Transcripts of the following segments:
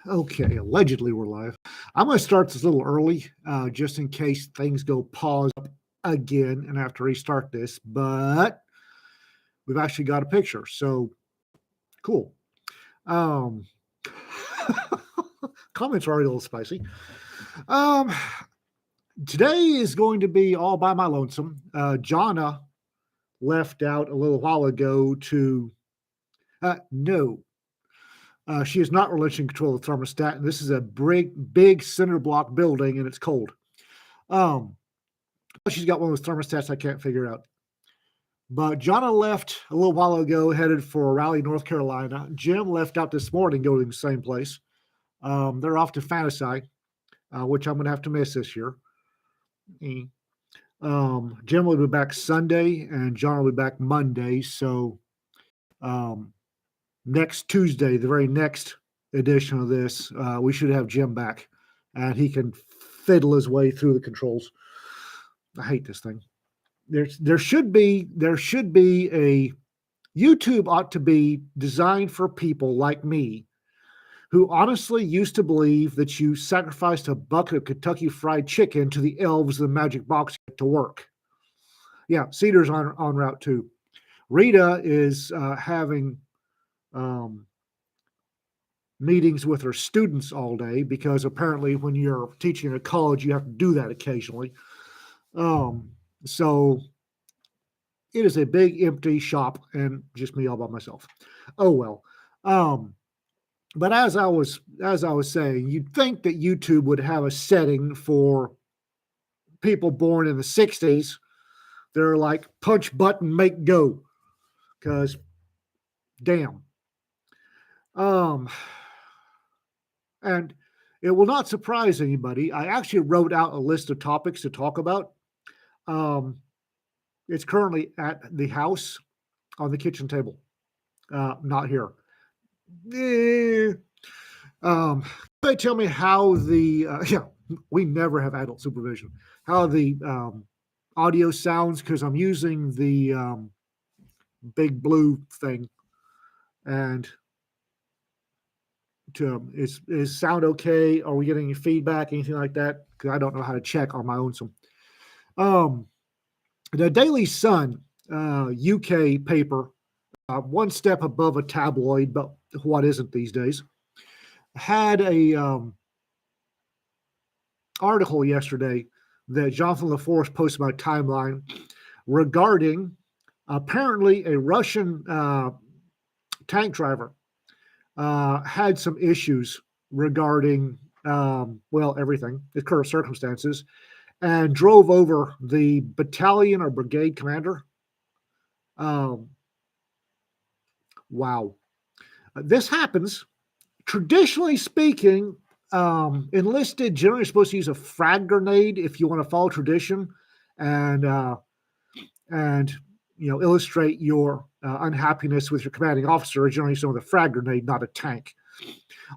Okay, allegedly we're live. I'm going to start this a little early, just in case things go pause up again and I have to restart this. But we've actually got a picture, so cool. Um, Comments are already a little spicy. Um, Today is going to be all by my lonesome. Jonna left out a little while ago to no. She is not relinquishing control of the thermostat, and this is a big cinder block building, and it's cold. Um, she's got one of those thermostats I can't figure out. But Jonna left a little while ago, headed for Raleigh, North Carolina. Jim left out this morning, going to the same place. They're off to Fantasy, which I'm going to have to miss this year. Jim will be back Sunday, and John will be back Monday. So um, next Tuesday, the very next edition of this, we should have Jim back, and he can fiddle his way through the controls. I hate this thing. There should be a YouTube ought to be designed for people like me who honestly used to believe that you sacrificed a bucket of Kentucky Fried Chicken to the elves of the magic box to work. Yeah, Cedar's on route too. Rita is having meetings with her students all day because apparently when you're teaching at a college, you have to do that occasionally. So it is a big empty shop and just me all by myself. Oh well. But as I was saying, you'd think that YouTube would have a setting for people born in the 60s. They're like punch button, make go. Because damn. And it will not surprise anybody. I actually wrote out a list of topics to talk about. It's currently at the house on the kitchen table, not here. They tell me how the we never have adult supervision. How the audio sounds because I'm using the big blue thing, and is sound okay? Are we getting any feedback, anything like that? Because I don't know how to check on my own. So, the Daily Sun, UK paper, one step above a tabloid, but what isn't these days, had a article yesterday that Jonathan LaForce posted my timeline regarding apparently a Russian tank driver had some issues regarding, everything, the current circumstances, and drove over the battalion or brigade commander. Wow. This happens. Traditionally speaking, enlisted generally supposed to use a frag grenade if you want to follow tradition and illustrate your unhappiness with your commanding officer. Generally, with a frag grenade, not a tank.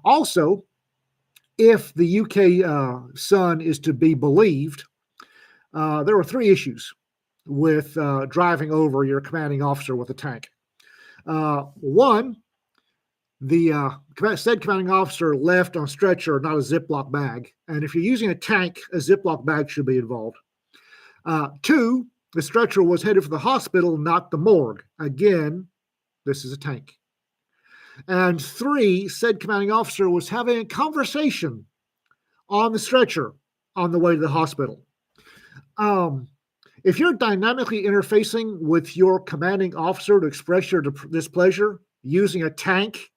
Also, if the UK Sun is to be believed, there were 3 issues with driving over your commanding officer with a tank. One, the said commanding officer left on stretcher, not a Ziploc bag. And if you're using a tank, a Ziploc bag should be involved. 2, the stretcher was headed for the hospital, not the morgue. Again, this is a tank. And 3, said commanding officer was having a conversation on the stretcher on the way to the hospital. If you're dynamically interfacing with your commanding officer to express your displeasure using a tank,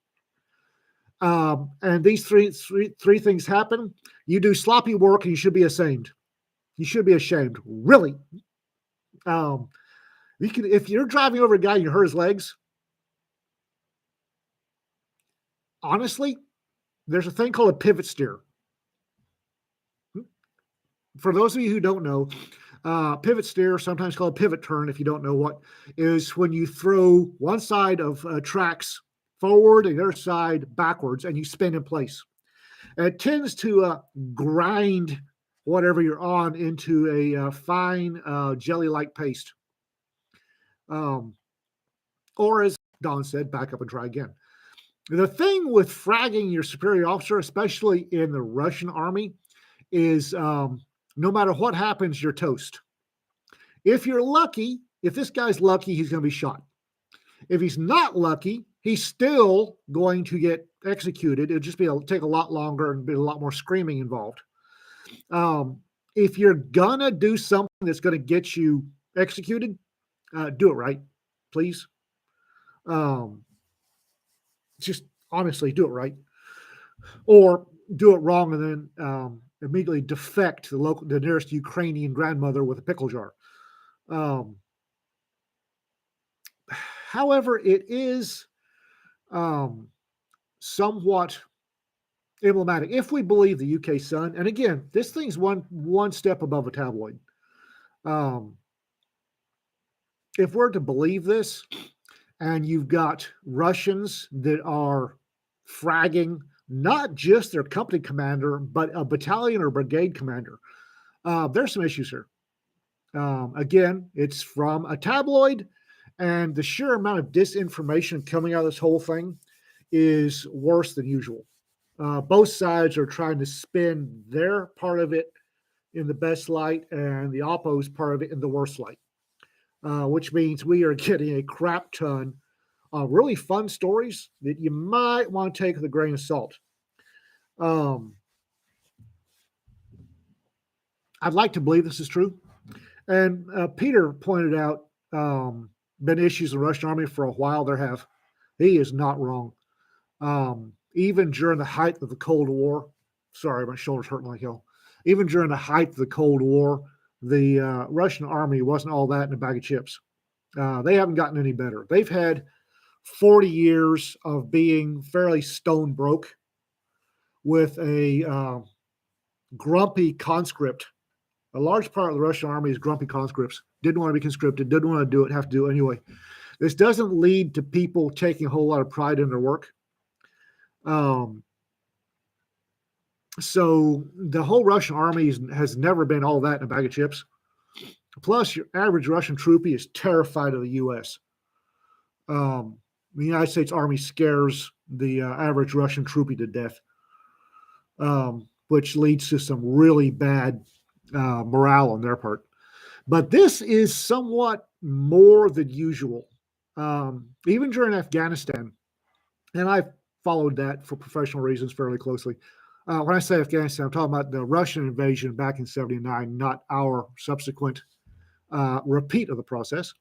and these three things happen, you do sloppy work and you should be ashamed. You should be ashamed, really. If you're driving over a guy and you hurt his legs, honestly, there's a thing called a pivot steer. For those of you who don't know, pivot steer, sometimes called pivot turn, if you don't know what, is when you throw one side of tracks forward and the other side backwards and you spin in place. And it tends to grind whatever you're on into a fine jelly-like paste. Or as Don said, back up and try again. The thing with fragging your superior officer, especially in the Russian army, is no matter what happens, you're toast. If you're lucky, if this guy's lucky, he's going to be shot. If he's not lucky, he's still going to get executed. It'll just take a lot longer and be a lot more screaming involved. If you're gonna do something that's going to get you executed, do it right, please. Just honestly, do it right, or do it wrong and then immediately defect to the nearest Ukrainian grandmother with a pickle jar. However, it is somewhat emblematic if we believe the UK Sun. And again, this thing's one step above a tabloid. If we're to believe this, and you've got Russians that are fragging not just their company commander, but a battalion or brigade commander, there's some issues here. Again, it's from a tabloid, and the sheer amount of disinformation coming out of this whole thing is worse than usual. Both sides are trying to spin their part of it in the best light and the opposed part of it in the worst light, which means we are getting a crap ton of really fun stories that you might want to take with a grain of salt. I'd like to believe this is true. And Peter pointed out been issues in the Russian army for a while. There have. He is not wrong. Even during the height of the Cold War, sorry, my shoulder's hurting like hell. Even during the height of the Cold War, the Russian army wasn't all that in a bag of chips. They haven't gotten any better. They've had 40 years of being fairly stone broke with a grumpy conscript. A large part of the Russian army is grumpy conscripts. Didn't want to be conscripted, didn't want to do it, have to do it anyway. This doesn't lead to people taking a whole lot of pride in their work. So the whole Russian army has never been all that in a bag of chips. Plus, your average Russian troopy is terrified of the U.S. The United States Army scares the average Russian troopy to death, which leads to some really bad morale on their part. But this is somewhat more than usual. Even during Afghanistan, and I've followed that for professional reasons fairly closely. When I say Afghanistan, I'm talking about the Russian invasion back in '79, not our subsequent repeat of the process.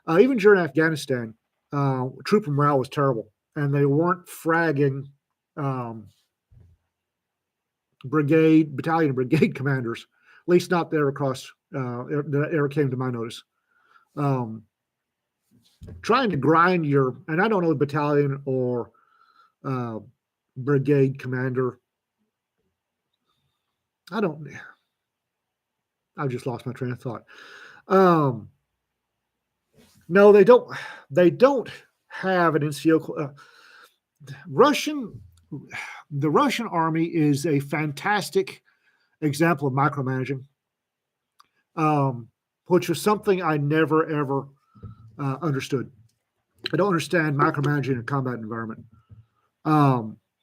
Even during Afghanistan, troop morale was terrible, and they weren't fragging battalion and brigade commanders, at least not there across that ever came to my notice. Trying to grind and I don't know the battalion or brigade commander. I've just lost my train of thought. No, they don't. They don't have an NCO. The Russian army is a fantastic example of micromanaging, which was something I never ever understood. I don't understand micromanaging in a combat environment.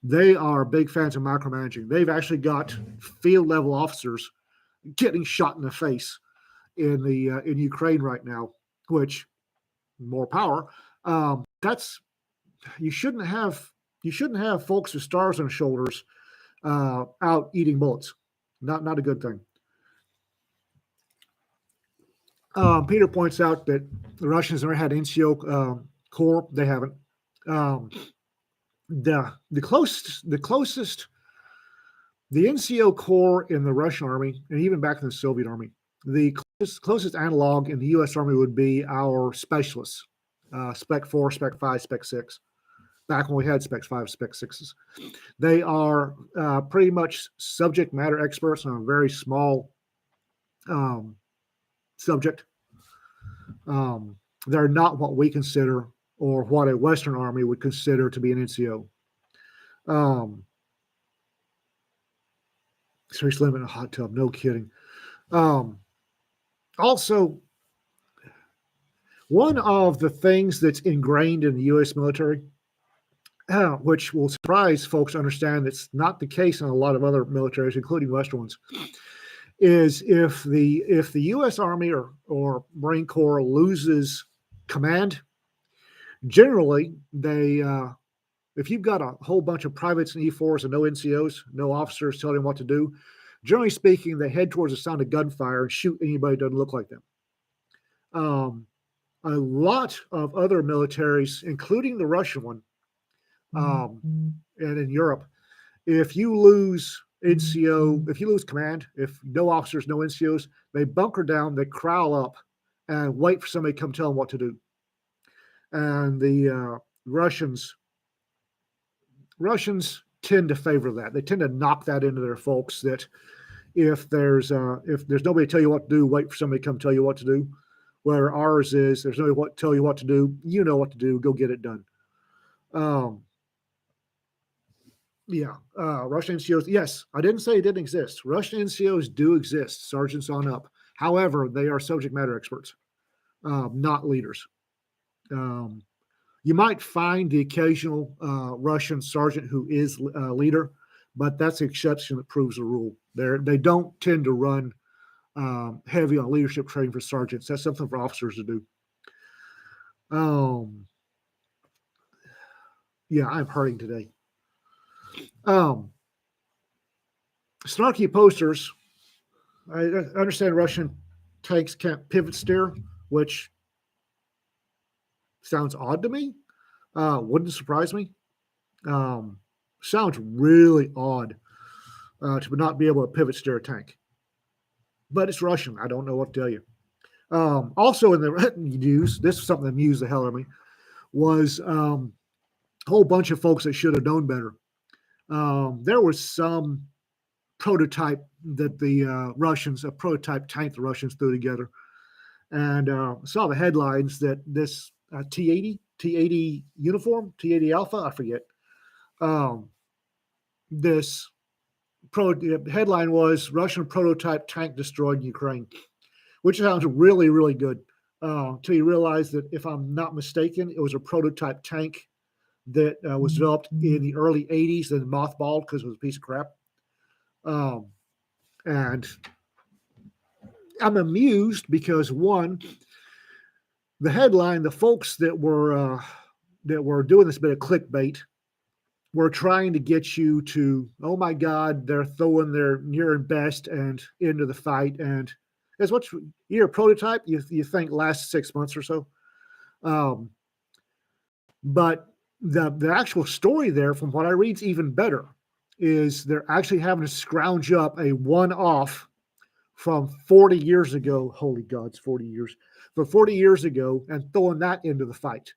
They are big fans of micromanaging. They've actually got field level officers getting shot in the face in Ukraine right now, which more power. You shouldn't have folks with stars on their shoulders out eating bullets. Not a good thing. Peter points out that the Russians never had NCO corps. They haven't. The closest the NCO corps in the Russian army, and even back in the Soviet army, the closest analog in the U.S. Army would be our specialists, Spec 4, Spec 5, Spec 6, back when we had Spec 5, Spec 6s. They are pretty much subject matter experts on a very small subject. They're not what we consider or what a Western Army would consider to be an NCO. Seriously, living in a hot tub, no kidding. Also, one of the things that's ingrained in the U.S. military which will surprise folks to understand it's not the case in a lot of other militaries, including Western ones, is if the U.S. Army or Marine Corps loses command, generally they if you've got a whole bunch of privates and E4s and no NCOs, no officers telling them what to do, generally speaking, they head towards the sound of gunfire and shoot anybody who doesn't look like them. A lot of other militaries, including the Russian one, and in Europe, if you lose NCO, if you lose command, if no officers, no NCOs, they bunker down, they crawl up, and wait for somebody to come tell them what to do. And the Russians tend to favor that. They tend to knock that into their folks. That if there's nobody to tell you what to do, wait for somebody to come tell you what to do. Where ours is, there's nobody to tell you what to do. You know what to do. Go get it done. Russian NCOs. Yes, I didn't say it didn't exist. Russian NCOs do exist, sergeants on up. However, they are subject matter experts, not leaders. You might find the occasional Russian sergeant who is a leader, but that's the exception that proves the rule. They don't tend to run heavy on leadership training for sergeants. That's something for officers to do. I'm hurting today. Snarky posters. I understand Russian tanks can't pivot steer, which sounds odd to me. Wouldn't surprise me. Sounds really odd to not be able to pivot steer a tank. But it's Russian. I don't know what to tell you. Also in the news, this is something that amused the hell out of me, was a whole bunch of folks that should have known better. There was some prototype that a prototype tank the Russians threw together. And saw the headlines that this T-80 uniform, T-80 Alpha, I forget. This headline was Russian prototype tank destroyed in Ukraine, which sounds really, really good. Until you realize that, if I'm not mistaken, it was a prototype tank that was developed in the early 80s and mothballed because it was a piece of crap. And I'm amused because, one, the headline, the folks that were doing this bit of clickbait were trying to get you to, oh my God, they're throwing their near and best and into the fight. And as what you're a prototype, you think lasts 6 months or so. But the actual story there, from what I read, is even better. Is they're actually having to scrounge up a one-off from 40 years ago. Holy gods, 40 years. From 40 years ago, and throwing that into the fight.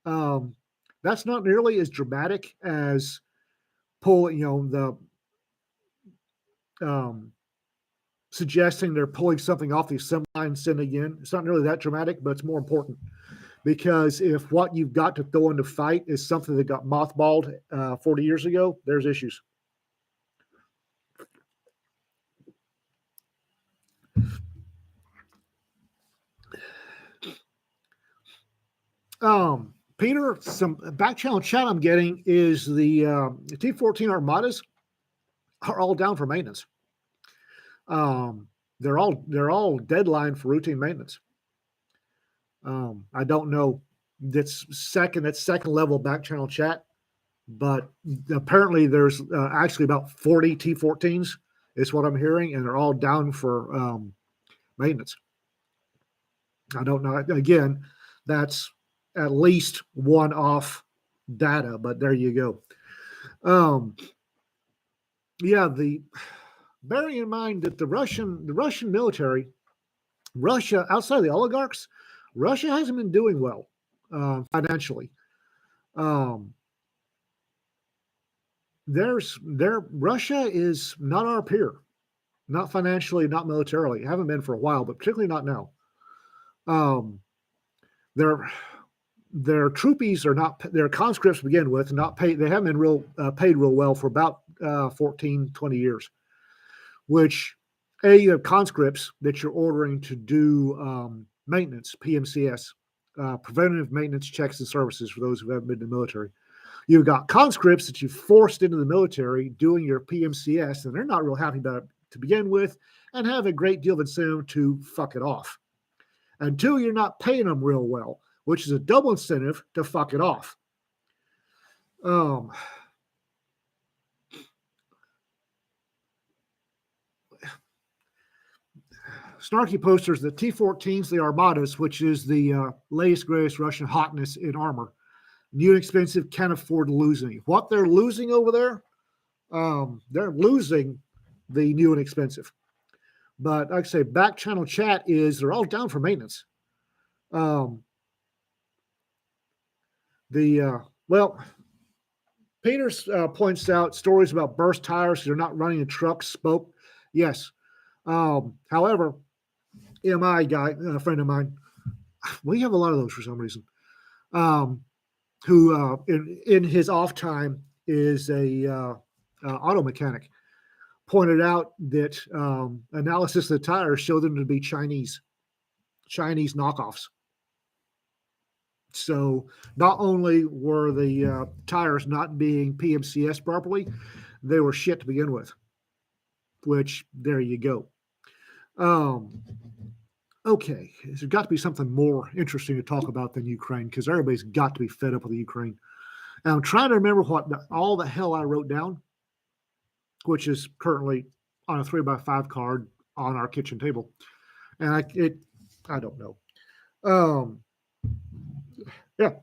That's not nearly as dramatic as suggesting they're pulling something off the assembly line and sending in. It's not nearly that dramatic, but it's more important. Because if what you've got to throw into fight is something that got mothballed 40 years ago, there's issues. Peter, some back channel chat I'm getting is the T-14 Armadas are all down for maintenance. They're all deadline for routine maintenance. I don't know. That's second level back channel chat, but apparently there's actually about 40 T-14s is what I'm hearing, and they're all down for maintenance. I don't know. Again, that's at least one-off data, but there you go. Bearing in mind that the Russian military, Russia, outside of the oligarchs, Russia hasn't been doing well financially. Russia is not our peer, not financially, not militarily. Haven't been for a while, but particularly not now. Their troopies are not, their conscripts to begin with, not paid. They haven't been paid real well for about 14, 20 years, which you have conscripts that you're ordering to do maintenance, PMCS, preventative maintenance checks and services for those who haven't been in the military. You've got conscripts that you forced into the military doing your PMCS, and they're not real happy about it to begin with, and have a great deal of incentive to fuck it off. And two, you're not paying them real well, which is a double incentive to fuck it off. Snarky posters, the T-14s, the Armadas, which is the latest, greatest Russian hotness in armor. New and expensive, can't afford to lose any. What they're losing over there, they're losing the new and expensive. But like I say, back channel chat is they're all down for maintenance. Peters points out stories about burst tires. They're not running in trucks, spoke. Yes. However, MI guy, a friend of mine, we have a lot of those for some reason, who in his off time is a auto mechanic, pointed out that analysis of the tires showed them to be Chinese knockoffs. So not only were the tires not being PMCS properly, they were shit to begin with, which there you go. Okay, there's got to be something more interesting to talk about than Ukraine, because everybody's got to be fed up with the Ukraine. And I'm trying to remember what all the hell I wrote down, which is currently on a 3x5 card on our kitchen table. And I don't know. Yeah,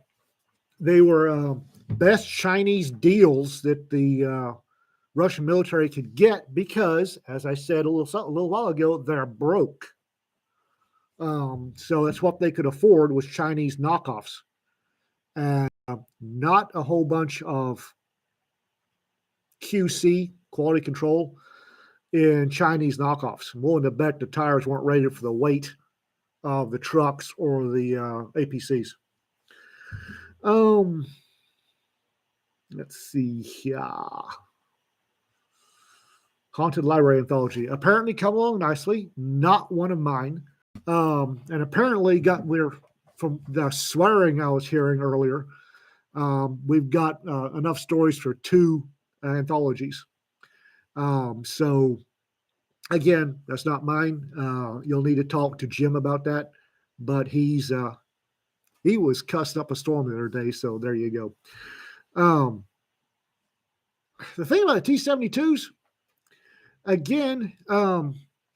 they were best Chinese deals that the Russian military could get because, as I said a little while ago, they're broke. So that's what they could afford was Chinese knockoffs, and not a whole bunch of QC, quality control, in Chinese knockoffs. I'm willing to bet the tires weren't rated for the weight of the trucks or the APCs. Let's see here. Haunted Library Anthology. Apparently come along nicely. Not one of mine. And apparently we're from the swearing I was hearing earlier. We've got enough stories for 2 anthologies. So again, that's not mine. You'll need to talk to Jim about that, but he was cussing up a storm the other day. So there you go. The thing about the T-72s, again,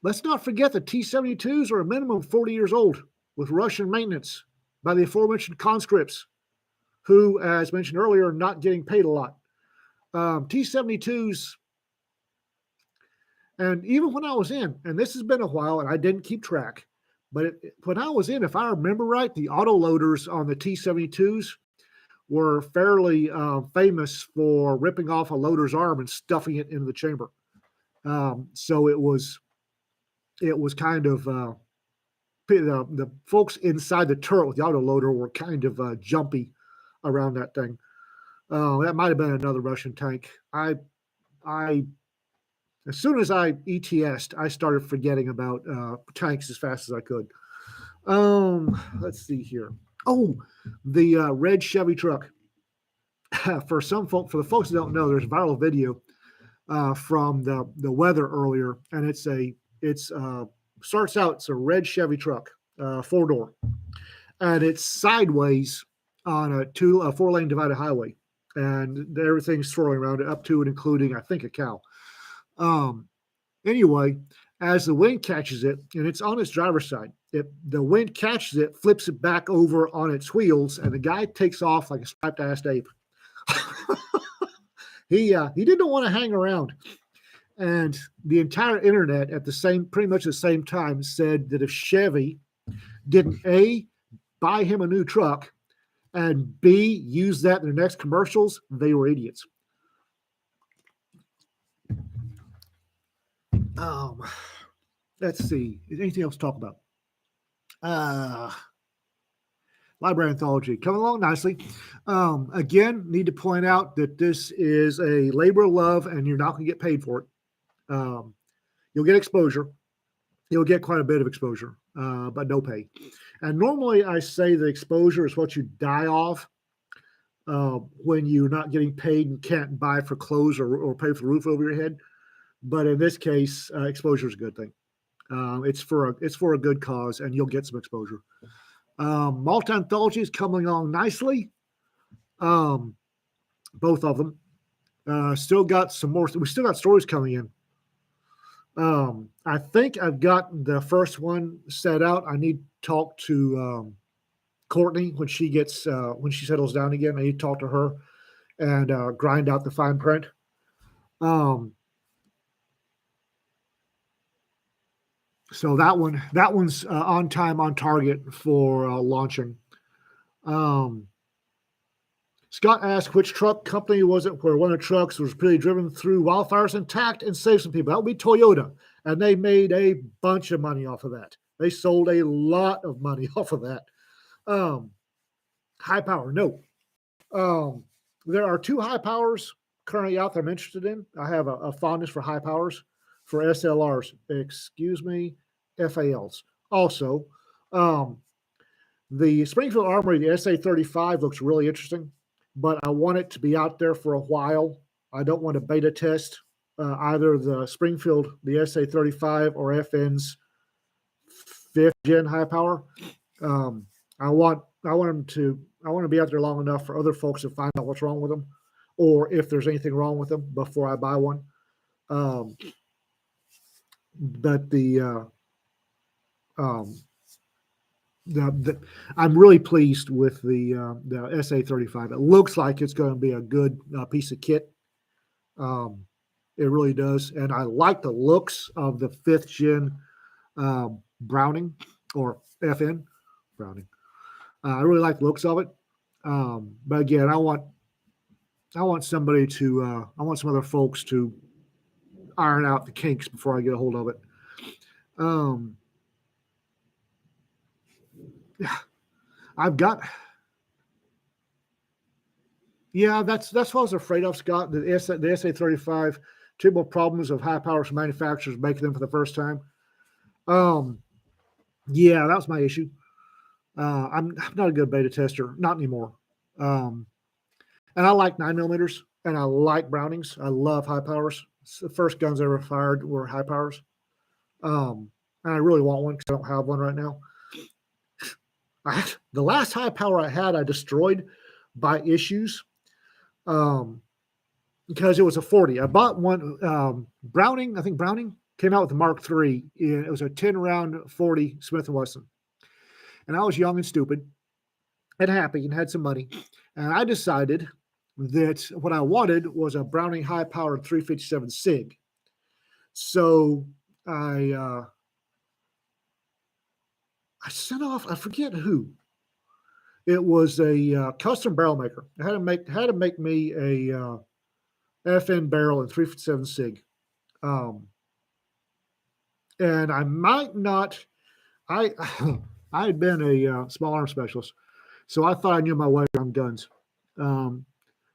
let's not forget the T-72s are a minimum of 40 years old with Russian maintenance by the aforementioned conscripts who, as mentioned earlier, are not getting paid a lot. T-72s, and even when I was in, and this has been a while and I didn't keep track, but when I was in, if I remember right, the autoloaders on the T-72s were fairly famous for ripping off a loader's arm and stuffing it into the chamber. So it was kind of the folks inside the turret with the autoloader were kind of jumpy around that thing. That might have been another Russian tank. I as soon as I ETS'd, I started forgetting about tanks as fast as I could. Let's see here. Oh, the red Chevy truck. For the folks that don't know, there's a viral video from the weather earlier, and it's starts out, it's a red Chevy truck, 4-door, and it's sideways on a 4-lane divided highway, and everything's swirling around it, up to and including, I think, a cow. Anyway, as the wind catches it, and it's on its driver's side, the wind catches it, flips it back over on its wheels, and the guy takes off like a striped-assed ape. He didn't want to hang around. And the entire internet at pretty much the same time said that if Chevy didn't A, buy him a new truck, and B, use that in their next commercials, they were idiots. Let's see. Is anything else to talk about? Library Anthology coming along nicely. Again, need to point out that this is a labor of love, and you're not going to get paid for it. You'll get exposure. You'll get quite a bit of exposure, but no pay. And normally I say the exposure is what you die of. when you're not getting paid and can't buy for clothes or pay for the roof over your head. But in this case, exposure is a good thing. It's for a good cause, and you'll get some exposure. Multi-anthology is coming along nicely. Both of them. Still got some more. We still got stories coming in. I think I've got the first one set out. I need to talk to Courtney when she settles down again. I need to talk to her and grind out the fine print. So that one's on time, on target for launching. Scott asked, which truck company was it where one of the trucks was really driven through wildfires intact and saved some people? That would be Toyota. And they made a bunch of money off of that. They sold a lot of money off of that. High power, no. There are 2 high powers currently out there I'm interested in. I have a fondness for high powers, for SLRs, FALs. Also, the Springfield Armory, the SA-35 looks really interesting, but I want it to be out there for a while. I don't want to beta test either the Springfield, the SA-35, or FN's 5th gen high power. I want them to be out there long enough for other folks to find out what's wrong with them, or if there's anything wrong with them before I buy one. But I'm really pleased with the SA-35. It looks like it's going to be a good piece of kit. It really does, and I like the looks of the 5th gen Browning or FN Browning. I really like the looks of it, but again, I want somebody to I want some other folks to iron out the kinks before I get a hold of it. Yeah, I've got. Yeah, that's what I was afraid of, Scott. The SA-35, two more problems of high power manufacturers making them for the first time. Yeah, that was my issue. I'm not a good beta tester, not anymore. And I like 9mm, and I like Brownings. I love high powers. It's the first guns I ever fired were high powers. And I really want one because I don't have one right now. The last high power I had, I destroyed by issues because it was a 40. I bought one, Browning, I think Browning came out with the Mark III. It was a 10-round 40 Smith & Wesson. And I was young and stupid and happy and had some money. And I decided that what I wanted was a Browning high-powered 357 SIG. So I sent off, I forget who. It was a custom barrel maker. I had to make me a FN barrel in 357 SIG. And I might not, I had been a small arms specialist, so I thought I knew my way around guns.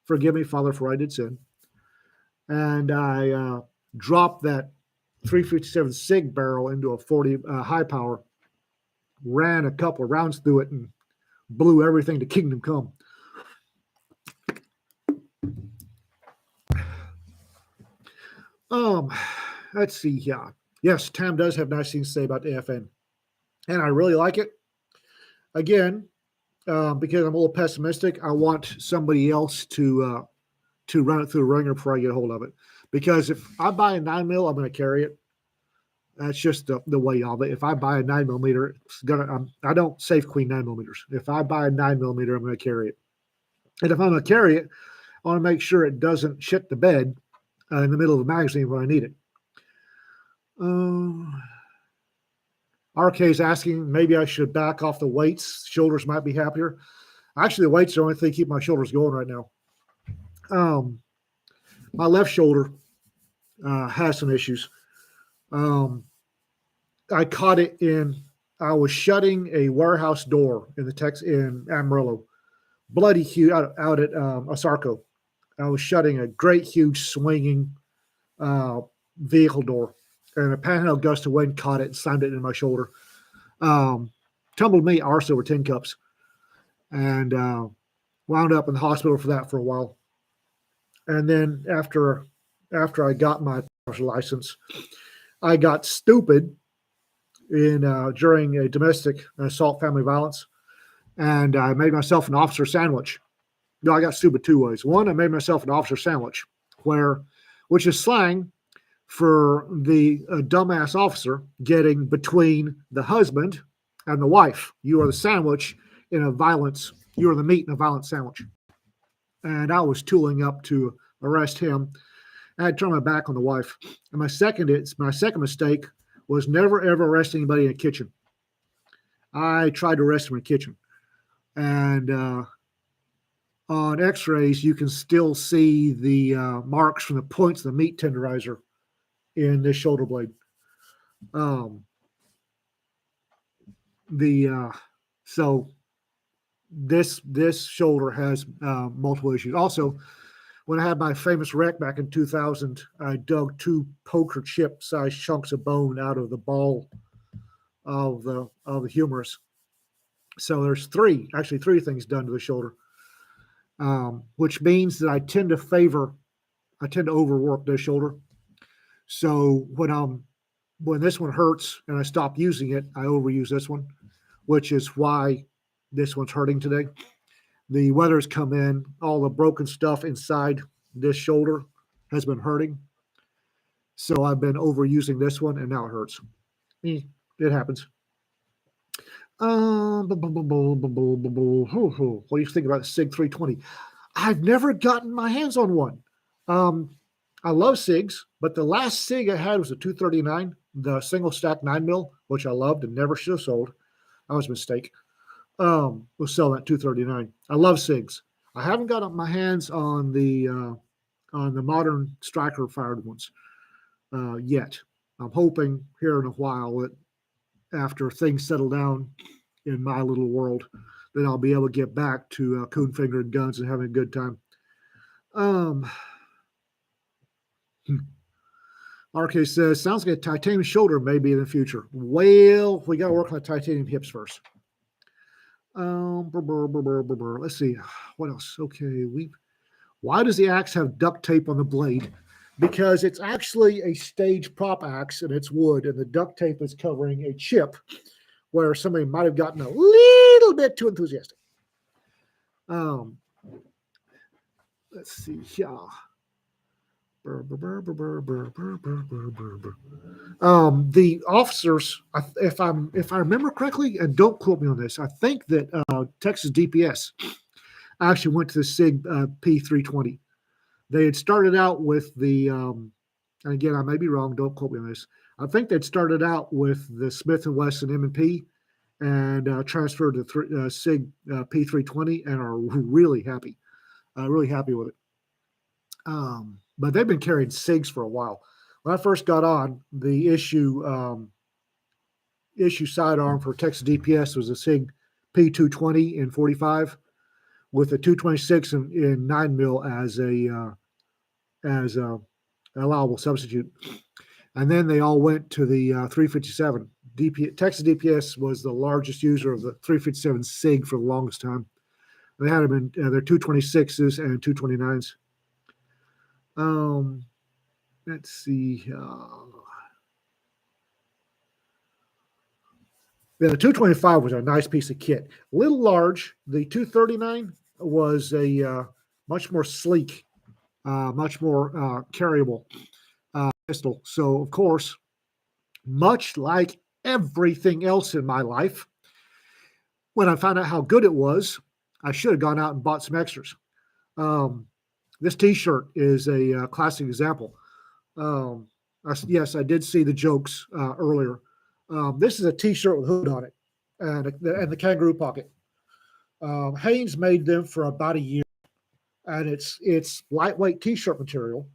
Forgive me, Father, for I did sin. And I dropped that 357 SIG barrel into a 40 high power, ran a couple of rounds through it, and blew everything to kingdom come. Let's see here. Yes, Tam does have nice things to say about the FN, and I really like it. Again, because I'm a little pessimistic, I want somebody else to run it through the ringer before I get a hold of it. Because if I buy a 9mm, I'm going to carry it. That's just the way of it. If I buy a 9mm, it's gonna. I don't safe queen 9mm. If I buy a 9mm, I'm going to carry it. And if I'm going to carry it, I want to make sure it doesn't shit the bed in the middle of the magazine when I need it. RK is asking, maybe I should back off the weights. Shoulders might be happier. Actually, the weights are the only thing keep my shoulders going right now. My left shoulder has some issues. I caught it I was shutting a warehouse door in Amarillo, bloody huge, out at Asarco. I was shutting a great, huge, swinging vehicle door, and a panhandle gust of wind caught it and slammed it in my shoulder. Tumbled me arse over tin cups. And wound up in the hospital for that for a while. And then after I got my license, I got stupid during a domestic assault, family violence, and I made myself an officer sandwich. No, I got stupid two ways. One, I made myself an officer sandwich, which is slang for the dumbass officer getting between the husband and the wife. You are the sandwich in a violence. You are the meat in a violent sandwich. And I was tooling up to arrest him. I had turned my back on the wife. And my second mistake was never ever arrest anybody in a kitchen. I tried to arrest him in a kitchen, and on X-rays you can still see the marks from the points of the meat tenderizer in this shoulder blade. So this shoulder has multiple issues. Also, when I had my famous wreck back in 2000, I dug 2 poker chip sized chunks of bone out of the ball of the humerus. So there's three things done to the shoulder, which means that I tend to overwork this shoulder. So when this one hurts and I stop using it, I overuse this one, which is why this one's hurting today. The weather's come in, all the broken stuff inside this shoulder has been hurting. So I've been overusing this one, and now it hurts. It happens. What do you think about the SIG 320? I've never gotten my hands on one. I love SIGs, but the last SIG I had was a 239, the single stack 9mm, which I loved and never should have sold. That was a mistake. Was selling at 239. I love SIGs. I haven't got my hands on the modern striker fired ones yet. I'm hoping here in a while that after things settle down in my little world, that I'll be able to get back to coon fingered guns and having a good time. RK says, sounds like a titanium shoulder maybe in the future. Well, we got to work on the titanium hips first. Let's see. What else? Okay. Why does the axe have duct tape on the blade? Because it's actually a stage prop axe and it's wood, and the duct tape is covering a chip where somebody might have gotten a little bit too enthusiastic. Let's see. Yeah. The officers, if I remember correctly, and don't quote me on this, I think that Texas DPS actually went to the SIG P320. They had started out with the, and again, I may be wrong, don't quote me on this. I think they'd started out with the Smith & Wesson M&P and transferred to SIG P320 and are really happy with it. But they've been carrying SIGs for a while. When I first got on, the issue sidearm for Texas DPS was a SIG P220 in 45 with a 226 in 9mm as a allowable substitute. And then they all went to the 357. Texas DPS was the largest user of the 357 SIG for the longest time. They had them in their 226s and 229s. Let's see. The 225 was a nice piece of kit. A little large. The 239 was a much more sleek, much more carryable pistol. So, of course, much like everything else in my life, when I found out how good it was, I should have gone out and bought some extras. This T-shirt is a classic example. Yes, I did see the jokes earlier. This is a T-shirt with a hood on it and the kangaroo pocket. Hanes made them for about a year, and it's lightweight T-shirt material.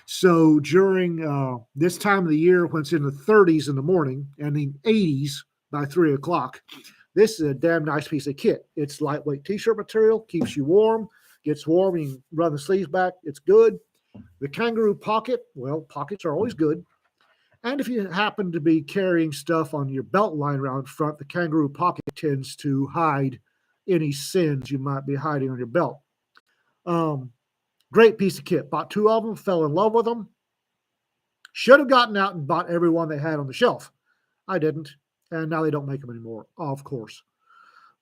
So during this time of the year, when it's in the 30s in the morning and the 80s by 3 o'clock, this is a damn nice piece of kit. It's lightweight T-shirt material, keeps you warm. Gets warm, you can run the sleeves back. It's good. The kangaroo pocket, well, pockets are always good. And if you happen to be carrying stuff on your belt line around front, the kangaroo pocket tends to hide any sins you might be hiding on your belt. Great piece of kit. Bought 2 of them, fell in love with them. Should have gotten out and bought every one they had on the shelf. I didn't, and now they don't make them anymore, of course.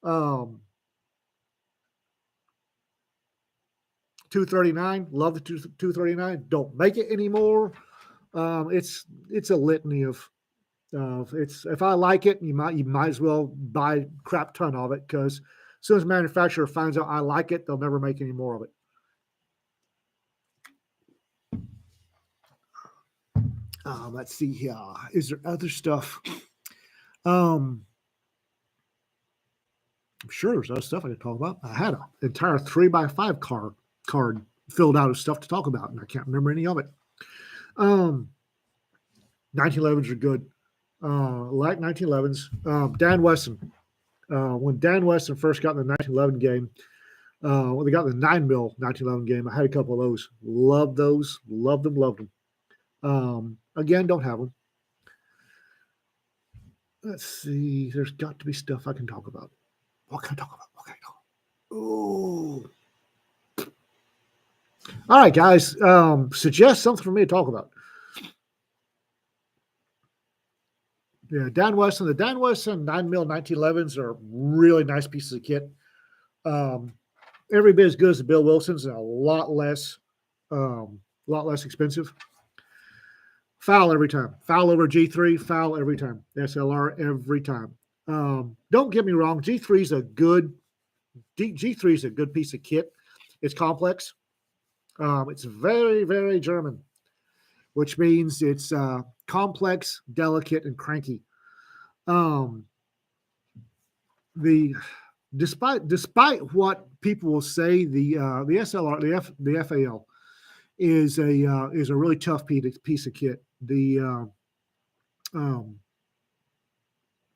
$239, love the $239. Don't make it anymore. It's a litany of it's, if I like it, you might as well buy a crap ton of it, because as soon as the manufacturer finds out I like it, they'll never make any more of it. Let's see here. Is there other stuff? I'm sure there's other stuff I could talk about. I had an entire 3x5 card filled out of stuff to talk about, and I can't remember any of it. 1911s are good. Like 1911s. Dan Wesson. When Dan Wesson first got in the 1911 game, when they got in the 9mm 1911 game, I had a couple of those. Loved those. Loved them. Again, don't have them. Let's see. There's got to be stuff I can talk about. What can I talk about? Oh. All right, guys. Suggest something for me to talk about. Yeah, Dan Wesson. The Dan Wesson 9mm 1911s are really nice pieces of kit. Every bit as good as the Bill Wilson's, and a lot less expensive. Foul every time. Foul over G3. Foul every time. SLR every time. Don't get me wrong. G3 is a good piece of kit. It's complex. It's very, very German, which means it's complex, delicate, and cranky. Despite what people will say, the SLR, the FAL is a really tough piece of kit. The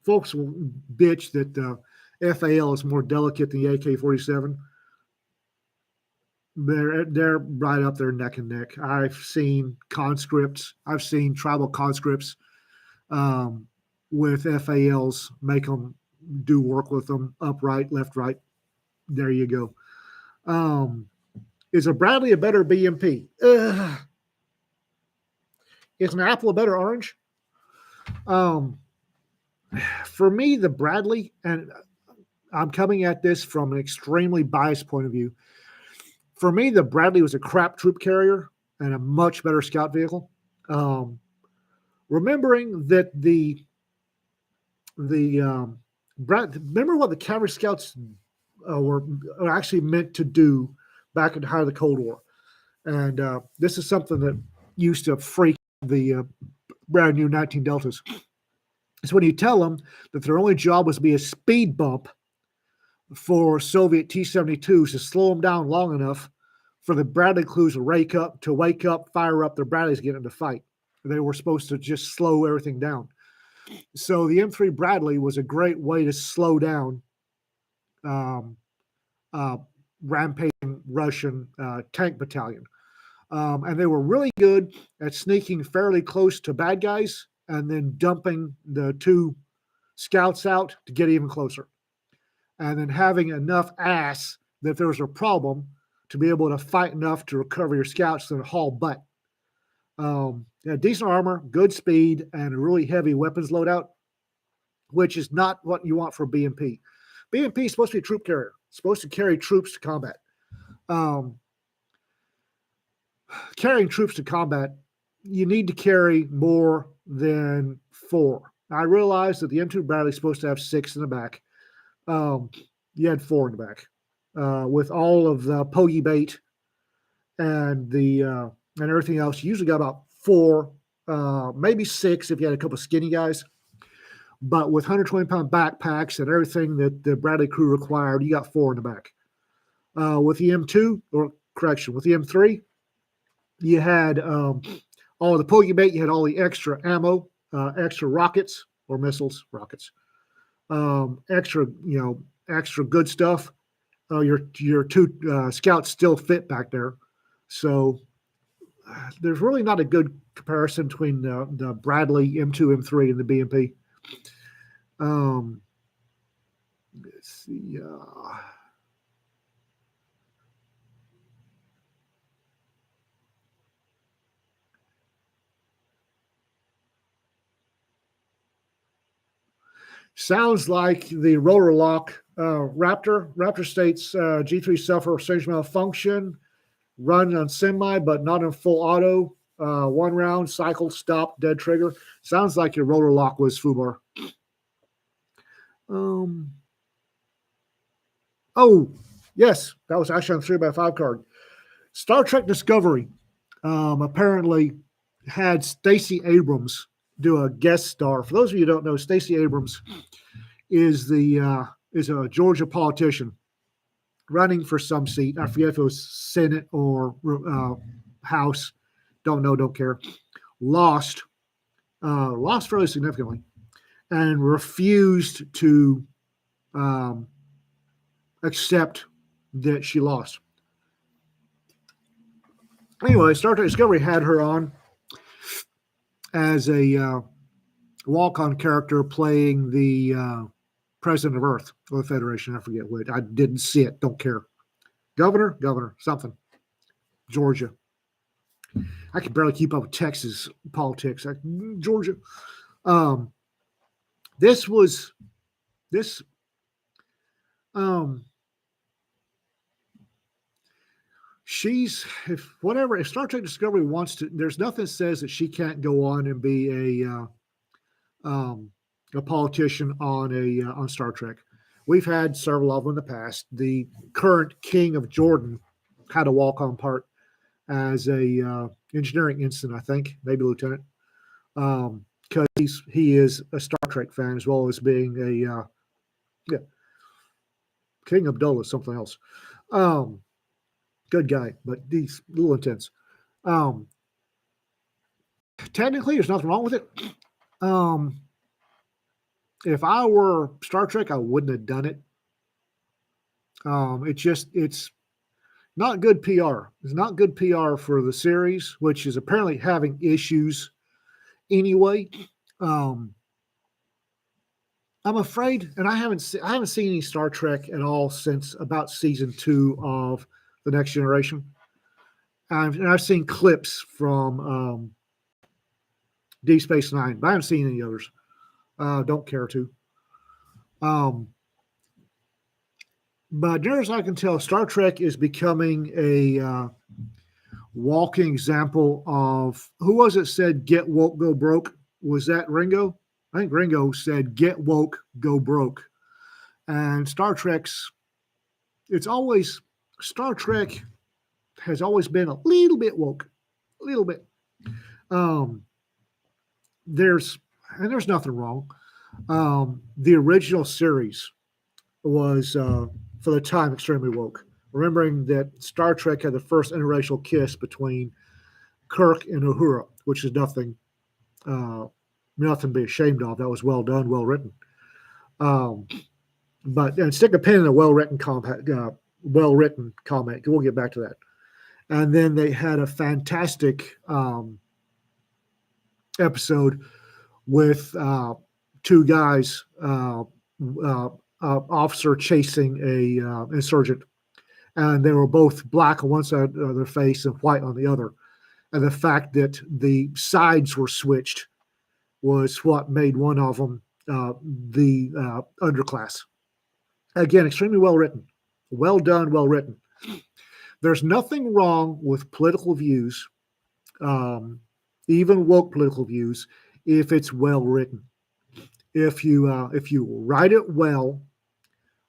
folks will bitch that the FAL is more delicate than the AK-47. They're right up there neck and neck. I've seen conscripts. I've seen tribal conscripts with FALs, make them do work with them, upright, left, right. There you go. Is a Bradley a better BMP? Is an apple a better orange? For me, the Bradley, and I'm coming at this from an extremely biased point of view. For me, the Bradley was a crap troop carrier and a much better scout vehicle. Remembering that remember what the cavalry scouts were actually meant to do back in the height of the Cold War, and this is something that used to freak the brand new 19 Deltas. It's when you tell them that their only job was to be a speed bump for Soviet T-72s to slow them down long enough for the Bradley crews to wake up, fire up their Bradleys, get into fight. They were supposed to just slow everything down. So the M3 Bradley was a great way to slow down rampaging Russian tank battalion. And they were really good at sneaking fairly close to bad guys and then dumping the 2 scouts out to get even closer. And then having enough ass that if there was a problem to be able to fight enough to recover your scouts and haul butt. Decent armor, good speed, and a really heavy weapons loadout, which is not what you want for BMP. BMP is supposed to be a troop carrier. It's supposed to carry troops to combat. Carrying troops to combat, you need to carry more than 4. I realize that the M2 Bradley is supposed to have 6 in the back. You had 4 in the back, with all of the pogey bait and the and everything else. You usually got about 4, maybe 6 if you had a couple of skinny guys. But with 120-pound backpacks and everything that the Bradley crew required, you got 4 in the back. With the M2, with the M3, you had all the pogey bait. You had all the extra ammo, extra rockets or missiles, rockets. Extra good stuff. Your 2 scouts still fit back there, so there's really not a good comparison between the Bradley M2, M3, and the BMP. Let's see. Sounds like the rotor lock Raptor. Raptor states G3 suffer strange malfunction, run on semi, but not in full auto. 1 round, cycle, stop, dead trigger. Sounds like your rotor lock was Fubar. Oh, yes, that was actually on 3x5 card. Star Trek Discovery apparently had Stacey Abrams do a guest star. For those of you who don't know, Stacey Abrams is a Georgia politician running for some seat. I forget if it was Senate or House. Don't know, don't care. Lost fairly significantly, and refused to accept that she lost. Anyway, Star Trek Discovery had her on as a walk-on character playing the president of Earth, or the Federation. I forget what. I didn't see it. Don't care. Governor, something. Georgia. I can barely keep up with Texas politics. Georgia. She's if Star Trek Discovery wants to, there's nothing that says that she can't go on and be a politician on Star Trek. We've had several of them in the past. The current king of Jordan had a walk-on part as a engineering ensign, I think, maybe lieutenant, because he is a Star Trek fan as well as being a King Abdullah, something else. Good guy, but he's a little intense. Technically, there's nothing wrong with it. If I were Star Trek, I wouldn't have done it. It's not good PR. It's not good PR for the series, which is apparently having issues anyway. I'm afraid, and I haven't seen any Star Trek at all since about season 2 of The Next Generation. And I've seen clips from Deep Space Nine, but I haven't seen any others. Don't care to. But near as I can tell, Star Trek is becoming a walking example of, who was it said, get woke, go broke? Was that Ringo? I think Ringo said, get woke, go broke. And Star Trek has always been a little bit woke, a little bit. There's nothing wrong. The original series was, for the time, extremely woke. Remembering that Star Trek had the first interracial kiss between Kirk and Uhura, which is nothing to be ashamed of. That was well done, well written. But stick a pin in a well-written comment. We'll get back to that. And then they had a fantastic episode with 2 guys, officer chasing a insurgent, and they were both black on one side of their face and white on the other. And the fact that the sides were switched was what made one of them the underclass. Again, extremely well written, well done, well written. There's nothing wrong with political views, even woke political views, if it's well written. If you write it well,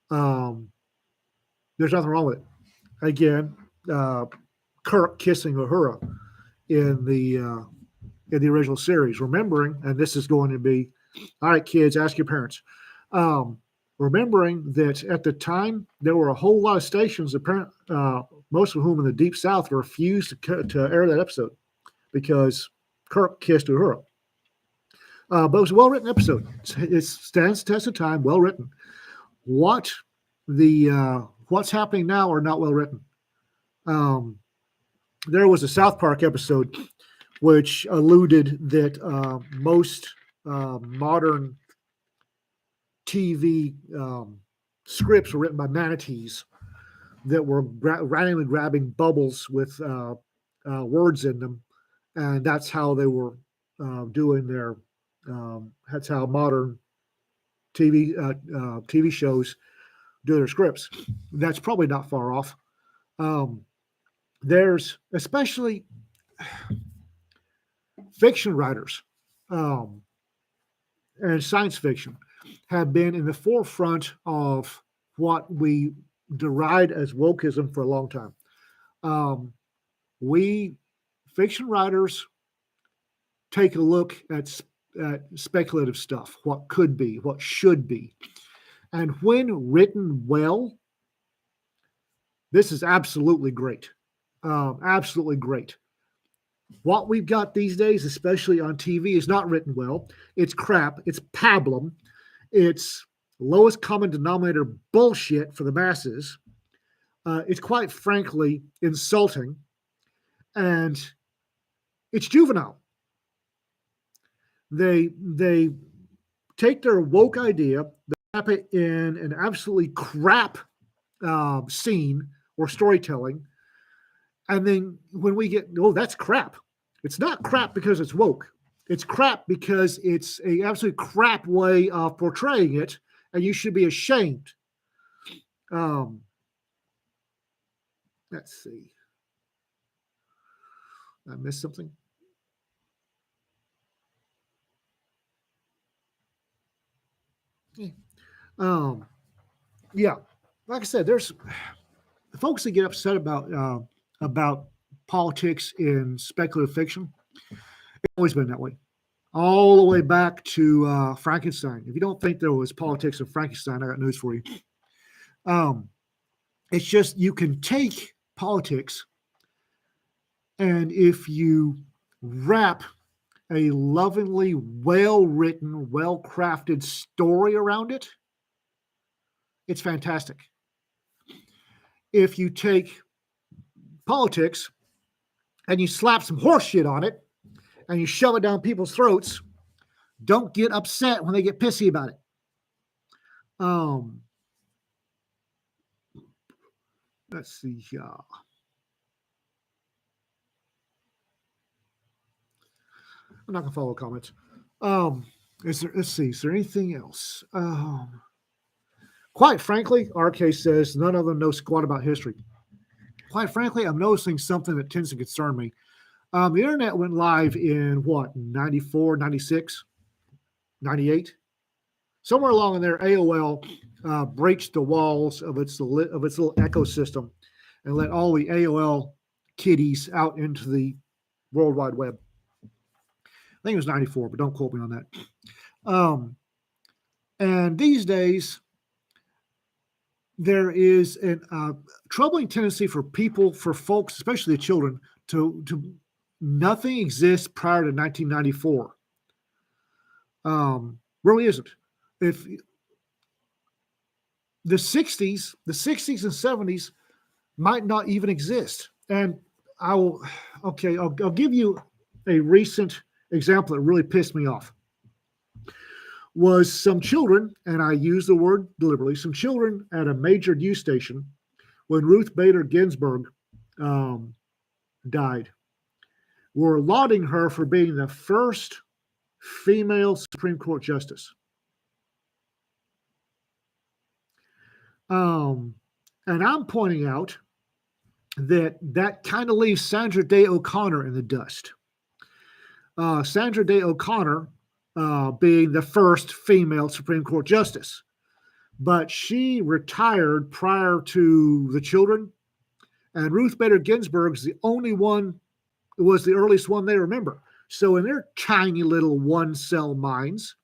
there's nothing wrong with it. Again, Kirk kissing Uhura in the original series, remembering, and this is going to be, all right, kids, ask your parents. Remembering that at the time there were a whole lot of stations, most of whom in the Deep South, refused to air that episode because Kirk kissed Uhura. But it was a well-written episode. It stands the test of time, well-written. What's happening now are not well-written. There was a South Park episode which alluded that most modern TV scripts were written by manatees that were randomly grabbing bubbles with words in them, and that's how they were doing their. That's how modern TV shows do their scripts. That's probably not far off. There's especially fiction writers and science fiction have been in the forefront of what we deride as wokeism for a long time. We fiction writers take a look at speculative stuff, what could be, what should be. And when written well, this is absolutely great. Absolutely great. What we've got these days, especially on TV, is not written well. It's crap. It's pablum. It's lowest common denominator bullshit for the masses. It's quite frankly insulting. And it's juvenile. They take their woke idea, they wrap it in an absolutely crap scene or storytelling, and then when we get, oh, that's crap. It's not crap because it's woke. It's crap because it's a absolutely crap way of portraying it, and you should be ashamed. Let's see. I missed something. Yeah, like I said, there's folks that get upset about politics in speculative fiction. It's always been that way, all the way back to Frankenstein. If you don't think there was politics in Frankenstein, I got news for you. It's just you can take politics, and if you wrap a lovingly well-written, well-crafted story around it, it's fantastic. If you take politics and you slap some horse shit on it and you shove it down people's throats, don't get upset when they get pissy about it. Let's see here. I'm not going to follow comments. Let's see. Is there anything else? Quite frankly, RK says none of them know squat about history. Quite frankly, I'm noticing something that tends to concern me. The internet went live in what, 94, 96, 98? Somewhere along in there, AOL breached the walls of its little ecosystem and let all the AOL kiddies out into the World Wide Web. I think it was 94, but don't quote me on that. And these days, there is a troubling tendency for folks, especially the children, to nothing exists prior to 1994. Really isn't. If the 60s and 70s might not even exist. And I'll give you a recent example that really pissed me off. Was some children, and I use the word deliberately, some children at a major news station when Ruth Bader Ginsburg died were lauding her for being the first female Supreme Court justice. And I'm pointing out that kind of leaves Sandra Day O'Connor in the dust. Sandra Day O'Connor being the first female Supreme Court justice. But she retired prior to the children, and Ruth Bader Ginsburg is the only one, was the earliest one they remember. So in their tiny little one-cell minds,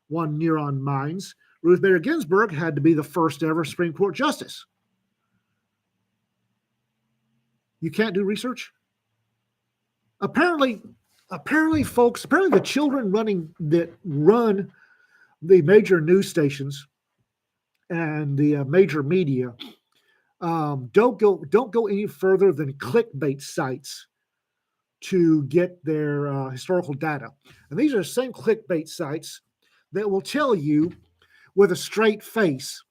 one neuron minds, Ruth Bader Ginsburg had to be the first ever Supreme Court justice. You can't do research? Apparently, folks, the children that run the major news stations and the major media don't go any further than clickbait sites to get their historical data. And these are the same clickbait sites that will tell you with a straight face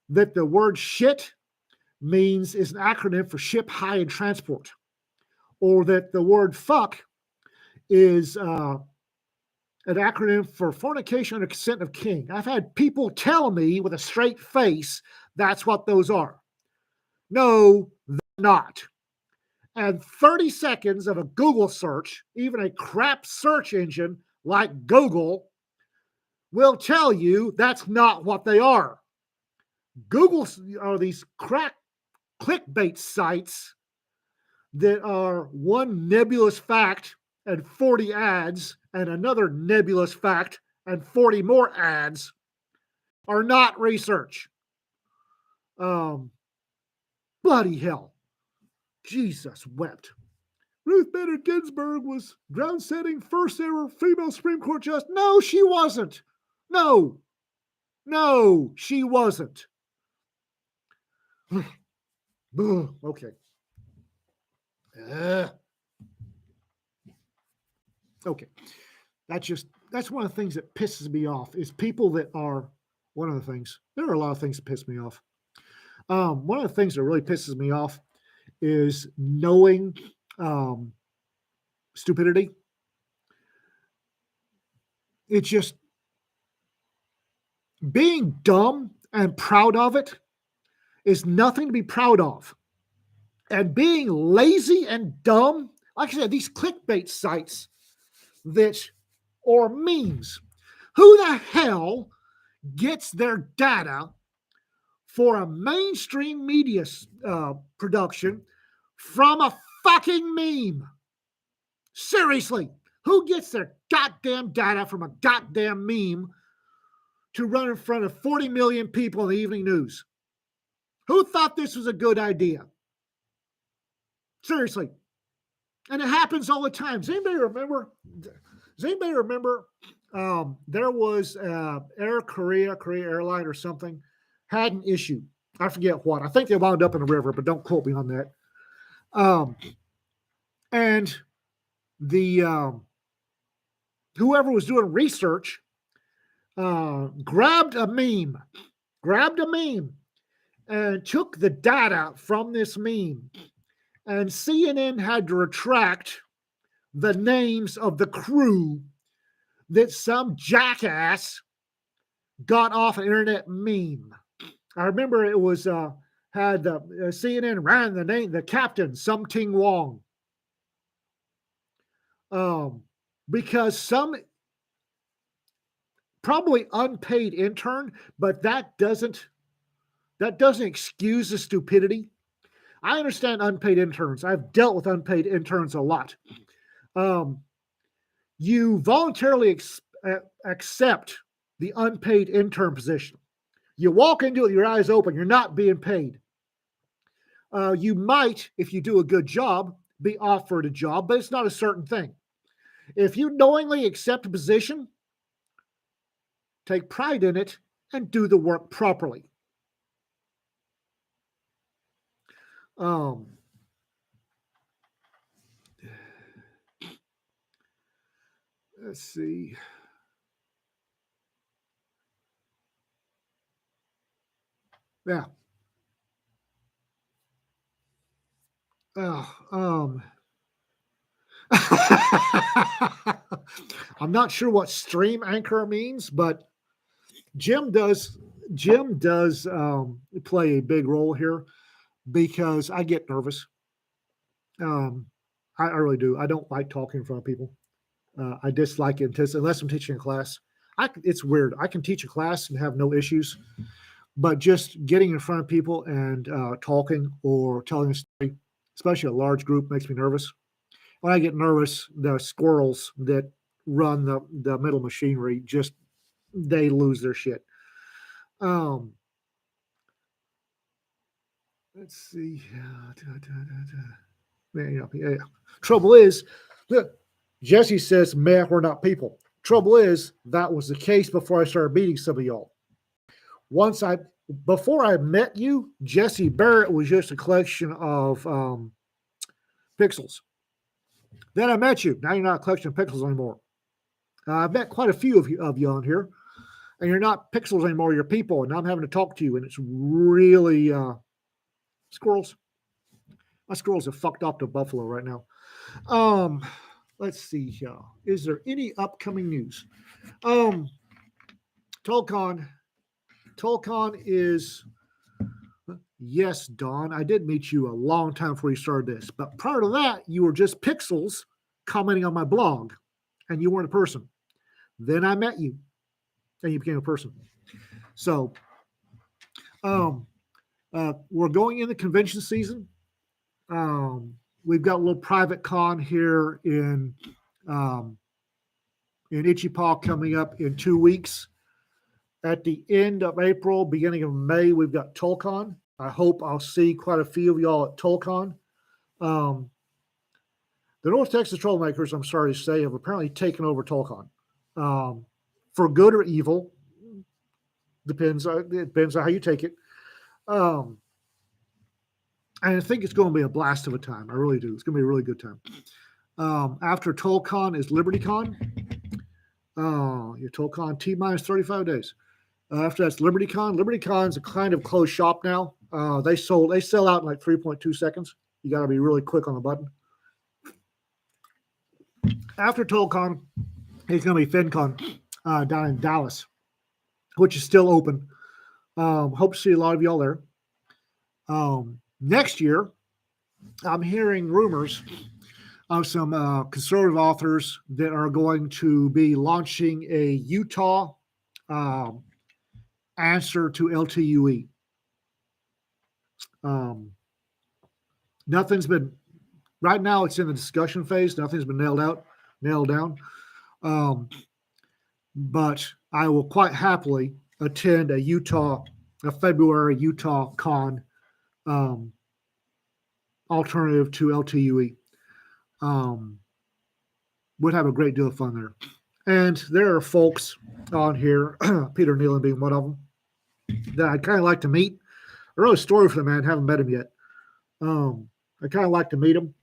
that the word shit is an acronym for ship, high, and transport, or that the word fuck is an acronym for fornication under consent of king. I've had people tell me with a straight face that's what those are. No, they're not. And 30 seconds of a Google search, even a crap search engine like Google, will tell you that's not what they are. Google are these crack clickbait sites that are one nebulous fact and 40 ads and another nebulous fact and 40 more ads, are not research. Bloody hell. Jesus wept. Ruth Bader Ginsburg was ground setting first ever female Supreme Court justice. No, she wasn't. No, she wasn't. Okay. Okay. That's one of the things that pisses me off is people that are one of the things. There are a lot of things that piss me off. One of the things that really pisses me off is knowing stupidity. It's just being dumb and proud of it is nothing to be proud of. And being lazy and dumb, like I said, these clickbait sites or memes. Who the hell gets their data for a mainstream media production from a fucking meme? Seriously, who gets their goddamn data from a goddamn meme to run in front of 40 million people in the evening news? Who thought this was a good idea? Seriously. And it happens all the time. Does anybody remember? There was Air Korea Airline or something, had an issue. I forget what. I think they wound up in a river, but don't quote me on that. And the whoever was doing research grabbed a meme and took the data from this meme. And CNN had to retract the names of the crew that some jackass got off an internet meme. I remember it was had CNN ran the captain, Sum Ting Wong, because some probably unpaid intern, but that doesn't excuse the stupidity. I understand unpaid interns. I've dealt with unpaid interns a lot. You voluntarily accept the unpaid intern position. You walk into it with your eyes open. You're not being paid. You might, if you do a good job, be offered a job, but it's not a certain thing. If you knowingly accept a position, take pride in it and do the work properly. Let's see. Yeah. I'm not sure what stream anchor means, but Jim does play a big role here because I get nervous. I really do. I don't like talking in front of people. I dislike it unless I'm teaching a class. It's weird. I can teach a class and have no issues, but just getting in front of people and talking or telling a story, especially a large group, makes me nervous. When I get nervous, the squirrels that run the middle machinery they lose their shit. Let's see. Yeah. Trouble is, look, Jesse says, man, we're not people. Trouble is, that was the case before I started meeting some of y'all. Before I met you, Jesse Barrett was just a collection of pixels. Then I met you. Now you're not a collection of pixels anymore. I've met quite a few of you on here. and you're not pixels anymore, you're people, and I'm having to talk to you, and it's really squirrels. My squirrels have fucked off to Buffalo right now. Let's see here. Is there any upcoming news? TollCon is, yes, Dawn, I did meet you a long time before you started this, but prior to that, you were just pixels commenting on my blog, and you weren't a person. Then I met you, and you became a person. So, we're going in the convention season. We've got a little private con here in Ichipaw coming up in 2 weeks. At the end of April, beginning of May, we've got TollCon. I hope I'll see quite a few of y'all at TollCon. The North Texas Trollmakers, I'm sorry to say, have apparently taken over TollCon. For good or evil, it depends on how you take it. And I think it's going to be a blast of a time. I really do. It's going to be a really good time. After TollCon is LibertyCon. Your TollCon T-minus 35 days. After that's LibertyCon. LibertyCon's a kind of closed shop now. They sell out in like 3.2 seconds. You got to be really quick on the button. After TollCon, it's going to be FinCon down in Dallas, which is still open. Hope to see a lot of y'all there. Next year, I'm hearing rumors of some conservative authors that are going to be launching a Utah answer to LTUE. Nothing's been, right now it's in the discussion phase. Nothing's been nailed down. But I will quite happily attend a February Utah con alternative to LTUE. Would have a great deal of fun there. And there are folks on here, Peter Nealon being one of them, that I'd kind of like to meet. I wrote a story for the man, haven't met him yet. I kind of like to meet him.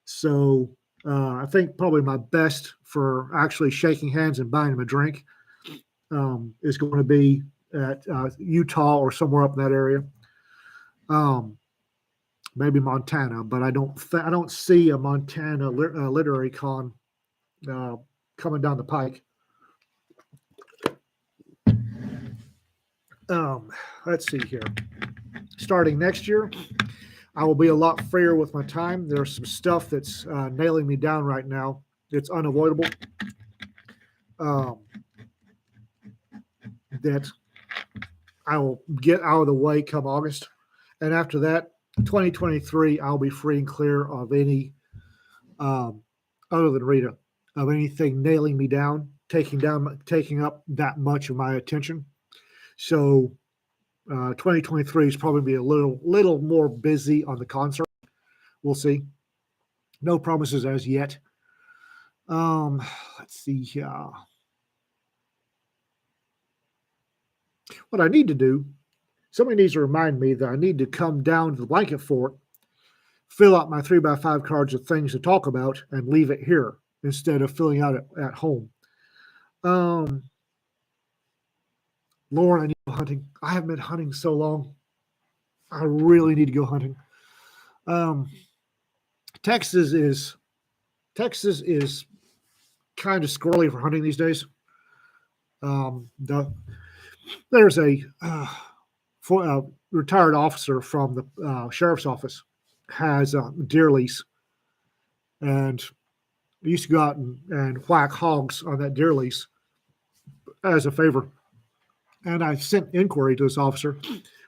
So I think probably my best for actually shaking hands and buying him a drink is going to be at Utah or somewhere up in that area. Maybe Montana, but I don't see a Montana literary con coming down the pike. Let's see here. Starting next year, I will be a lot freer with my time. There's some stuff that's nailing me down right now. It's unavoidable. That I will get out of the way come August. And after that, 2023, I'll be free and clear of any, other than Rita, of anything nailing me down, taking up that much of my attention. So 2023 is probably be a little more busy on the concert. We'll see. No promises as yet. Let's see here. What I need to do, somebody needs to remind me that I need to come down to the blanket fort, fill out my 3x5 cards of things to talk about, and leave it here instead of filling out at home. Lauren, I need to go hunting. I haven't been hunting so long. I really need to go hunting. Texas is kind of squirrely for hunting these days. There's a retired officer from the sheriff's office has a deer lease, and we used to go out and whack hogs on that deer lease as a favor. And I sent inquiry to this officer,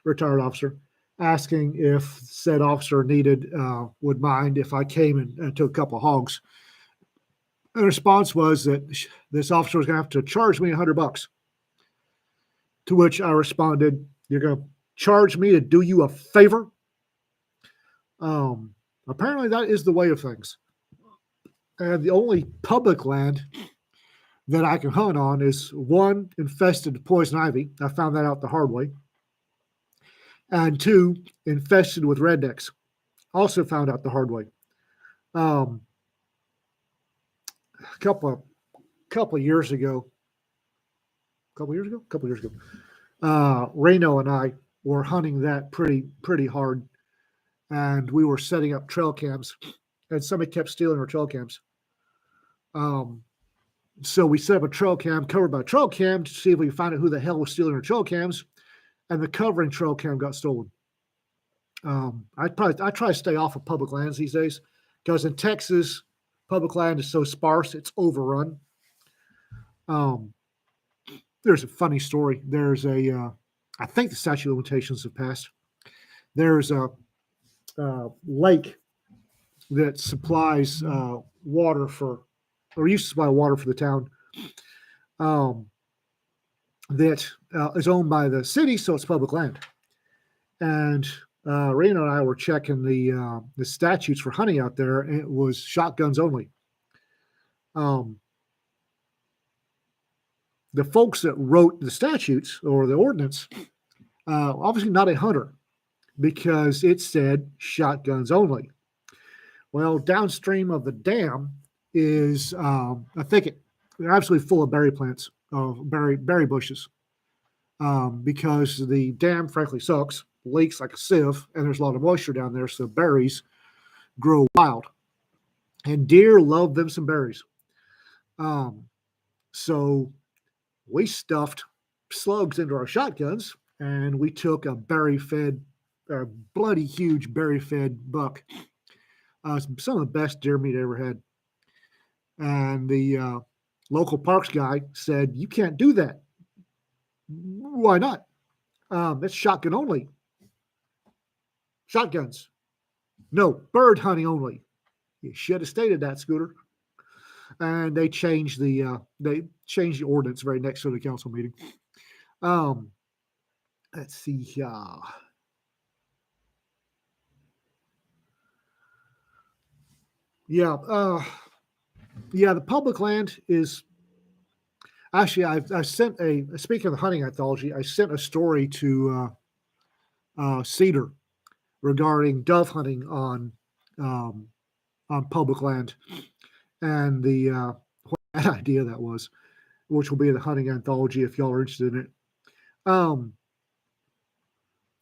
retired officer, asking if said officer would mind if I came and took a couple of hogs. The response was that this officer was going to have to charge me $100. To which I responded, "You're going to charge me to do you a favor?" Apparently that is the way of things. And the only public land that I can hunt on is one, infested with poison ivy. I found that out the hard way. And two, infested with rednecks. Also found out the hard way. A couple of years ago, A couple years ago. Reno and I were hunting that pretty hard, and we were setting up trail cams, and somebody kept stealing our trail cams. So we set up a trail cam covered by a trail cam to see if we could find out who the hell was stealing our trail cams, and the covering trail cam got stolen. I try to stay off of public lands these days because in Texas, public land is so sparse it's overrun. There's a funny story. There's I think the statute of limitations have passed. There's a lake that supplies water or used to supply water for the town that is owned by the city, so it's public land. And Reno and I were checking the statutes for hunting out there, and it was shotguns only. The folks that wrote the statutes or the ordinance, obviously not a hunter, because it said shotguns only. Well, downstream of the dam is a thicket. They're absolutely full of berry plants, berry bushes, because the dam, frankly, sucks, leaks like a sieve, and there's a lot of moisture down there, so berries grow wild. And deer love them some berries. So we stuffed slugs into our shotguns, and we took a bloody huge berry-fed buck. Some of the best deer meat I ever had. And the local parks guy said, "You can't do that." Why not? That's shotgun only. Shotguns. No, bird hunting only. You should have stated that, Scooter. And they changed the ordinance very next to the council meeting. Let's see. The public land is actually. I sent speaking of the hunting anthology, I sent a story to Cedar regarding dove hunting on public land, and what bad idea that was, which will be in the hunting anthology if y'all are interested in it.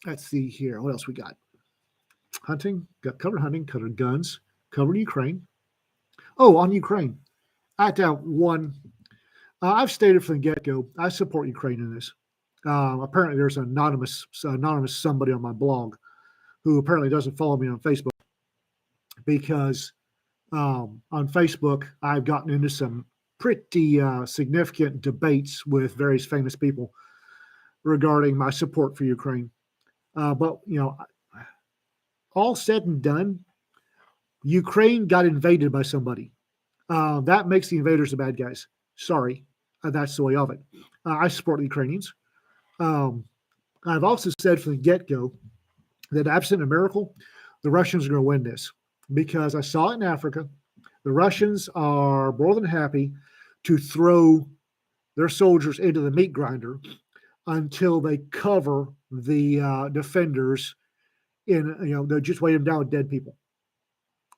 Let's see here. What else we got? Hunting, got covered hunting, covered guns, covered Ukraine. Oh, on Ukraine. I had one. I've stated from the get-go, I support Ukraine in this. Apparently there's an anonymous somebody on my blog who apparently doesn't follow me on Facebook because on Facebook, I've gotten into some pretty significant debates with various famous people regarding my support for Ukraine. But, all said and done, Ukraine got invaded by somebody. That makes the invaders the bad guys. Sorry, that's the way of it. I support the Ukrainians. I've also said from the get-go that absent a miracle, the Russians are going to win this because I saw it in Africa. The Russians are more than happy to throw their soldiers into the meat grinder until they cover the defenders they'll just weigh them down with dead people.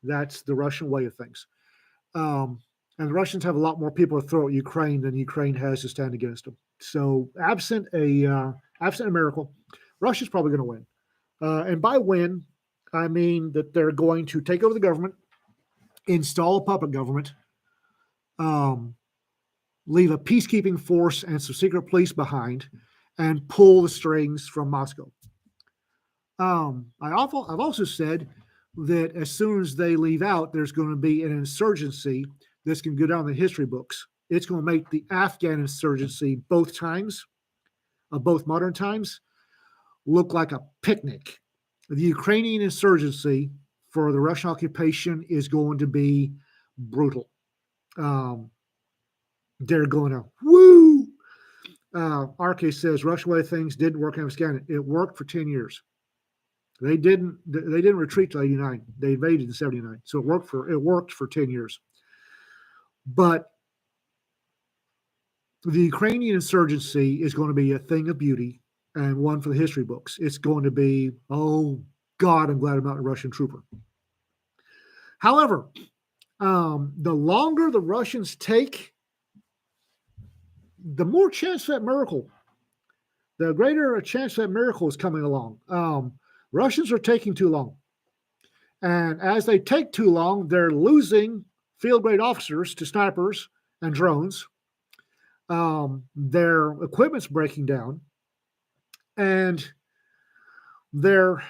That's the Russian way of things. And the Russians have a lot more people to throw at Ukraine than Ukraine has to stand against them. So absent a miracle, Russia's probably going to win. And by win, I mean that they're going to take over the government, install a puppet government, leave a peacekeeping force and some secret police behind, and pull the strings from Moscow. I've also said that as soon as they leave out, there's going to be an insurgency that's going to go down in the history books. It's going to make the Afghan insurgency both modern times look like a picnic. The Ukrainian insurgency for the Russian occupation is going to be brutal. They're going to woo. RK says Russian way of things didn't work in Afghanistan. It worked for 10 years. They didn't retreat to 89. They invaded in 79. So it worked for 10 years. But the Ukrainian insurgency is going to be a thing of beauty and one for the history books. It's going to be, oh God, I'm glad I'm not a Russian trooper. However, the longer the Russians take, the more chance that miracle, the greater a chance that miracle is coming along. Russians are taking too long. And as they take too long, they're losing field grade officers to snipers and drones. Their equipment's breaking down. And they're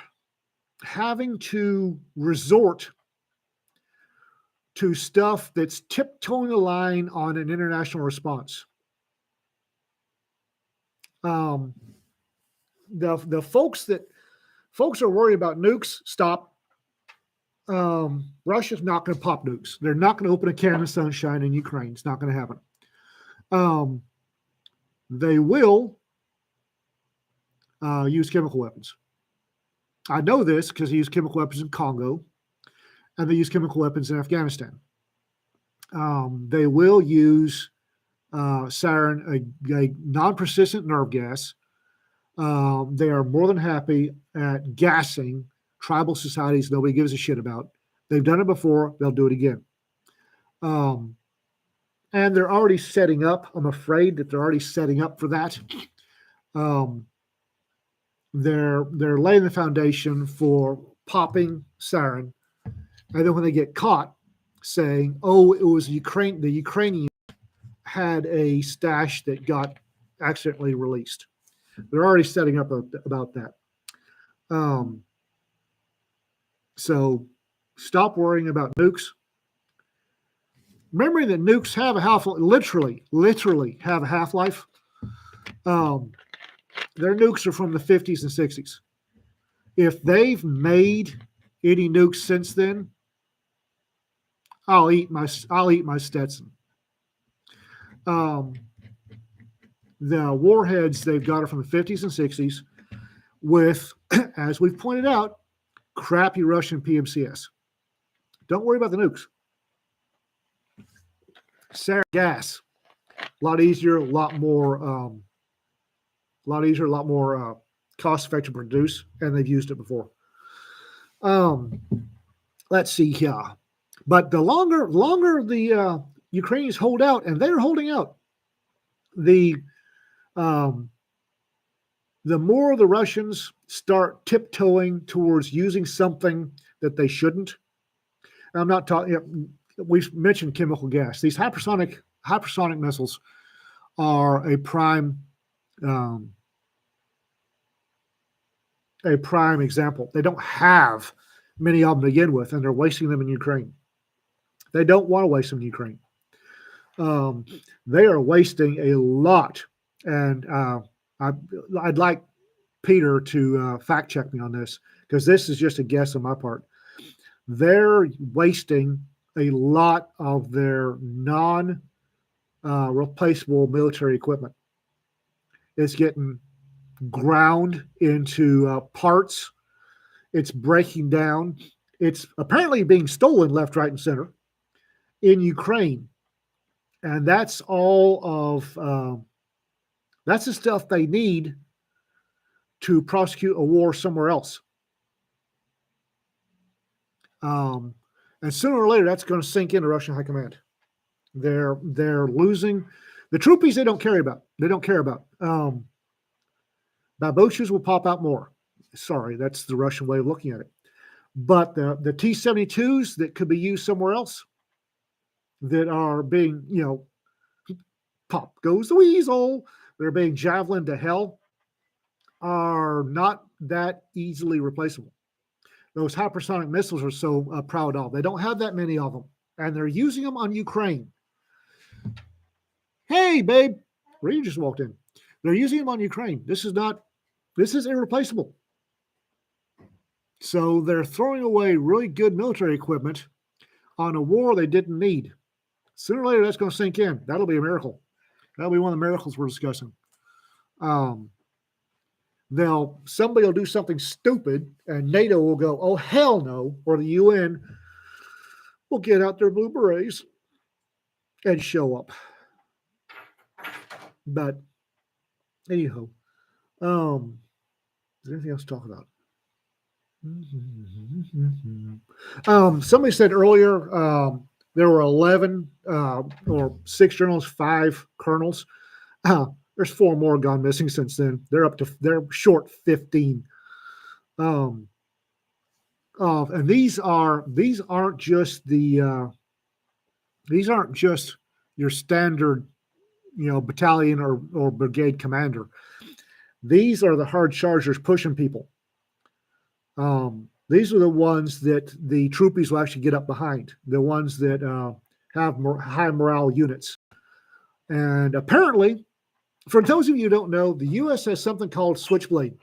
having to resort to stuff that's tiptoeing the line on an international response. The folks are worried about nukes, stop. Russia's not going to pop nukes. They're not going to open a can of sunshine in Ukraine. It's not going to happen. They will use chemical weapons. I know this because they use chemical weapons in Congo, and they use chemical weapons in Afghanistan. They will use sarin, a non-persistent nerve gas. They are more than happy at gassing tribal societies nobody gives a shit about. They've done it before. They'll do it again. And they're already setting up. I'm afraid that they're already setting up for that. They're laying the foundation for popping sarin, and then when they get caught, saying, "Oh, it was Ukraine. The Ukrainians had a stash that got accidentally released." They're already setting up about that. So stop worrying about nukes. Remembering that nukes have a half-life, literally have a half-life. Their nukes are from the 50s and 60s. If they've made any nukes since then, I'll eat my Stetson. The warheads they've got are from the 50s and 60s with, as we've pointed out, crappy Russian PMCS. Don't worry about the nukes. Sarin gas, a lot easier, a lot more cost-effective to produce, and they've used it before. Let's see here. But the longer the Ukrainians hold out, and they're holding out, the more the Russians start tiptoeing towards using something that they shouldn't. And I'm not talking. We've mentioned chemical gas. These hypersonic missiles are a prime example. They don't have many of them to begin with, and they're wasting them in Ukraine. They don't want to waste them in Ukraine. They are wasting a lot, and I'd like Peter to fact check me on this, because this is just a guess on my part. They're wasting a lot of their non-replaceable military equipment. It's getting ground into parts. It's breaking down. It's apparently being stolen left, right, and center in Ukraine. And that's all of that's the stuff they need to prosecute a war somewhere else. And sooner or later, that's going to sink into Russian high command. They're losing the troopies. They don't care about. Babushkas will pop out more. Sorry, that's the Russian way of looking at it. But the T-72s that could be used somewhere else, that are being, pop goes the weasel, they're being javelined to hell, are not that easily replaceable. Those hypersonic missiles are so proud of. They don't have that many of them, and they're using them on Ukraine. Hey, babe, Rita just walked in. They're using them on Ukraine. This is irreplaceable. So they're throwing away really good military equipment on a war they didn't need. Sooner or later, that's going to sink in. That'll be a miracle. That'll be one of the miracles we're discussing. Somebody will do something stupid, and NATO will go, "Oh, hell no," or the UN will get out their blue berets and show up. But anyhow, is there anything else to talk about? Somebody said earlier there were 11 or 6 generals, 5 colonels. There's 4 more gone missing since then. They're short 15. And these aren't just your standard, battalion or brigade commander. These are the hard chargers pushing people. These are the ones that the troopies will actually get up behind, the ones that have high morale units. And apparently, for those of you who don't know, the U.S. has something called Switchblade.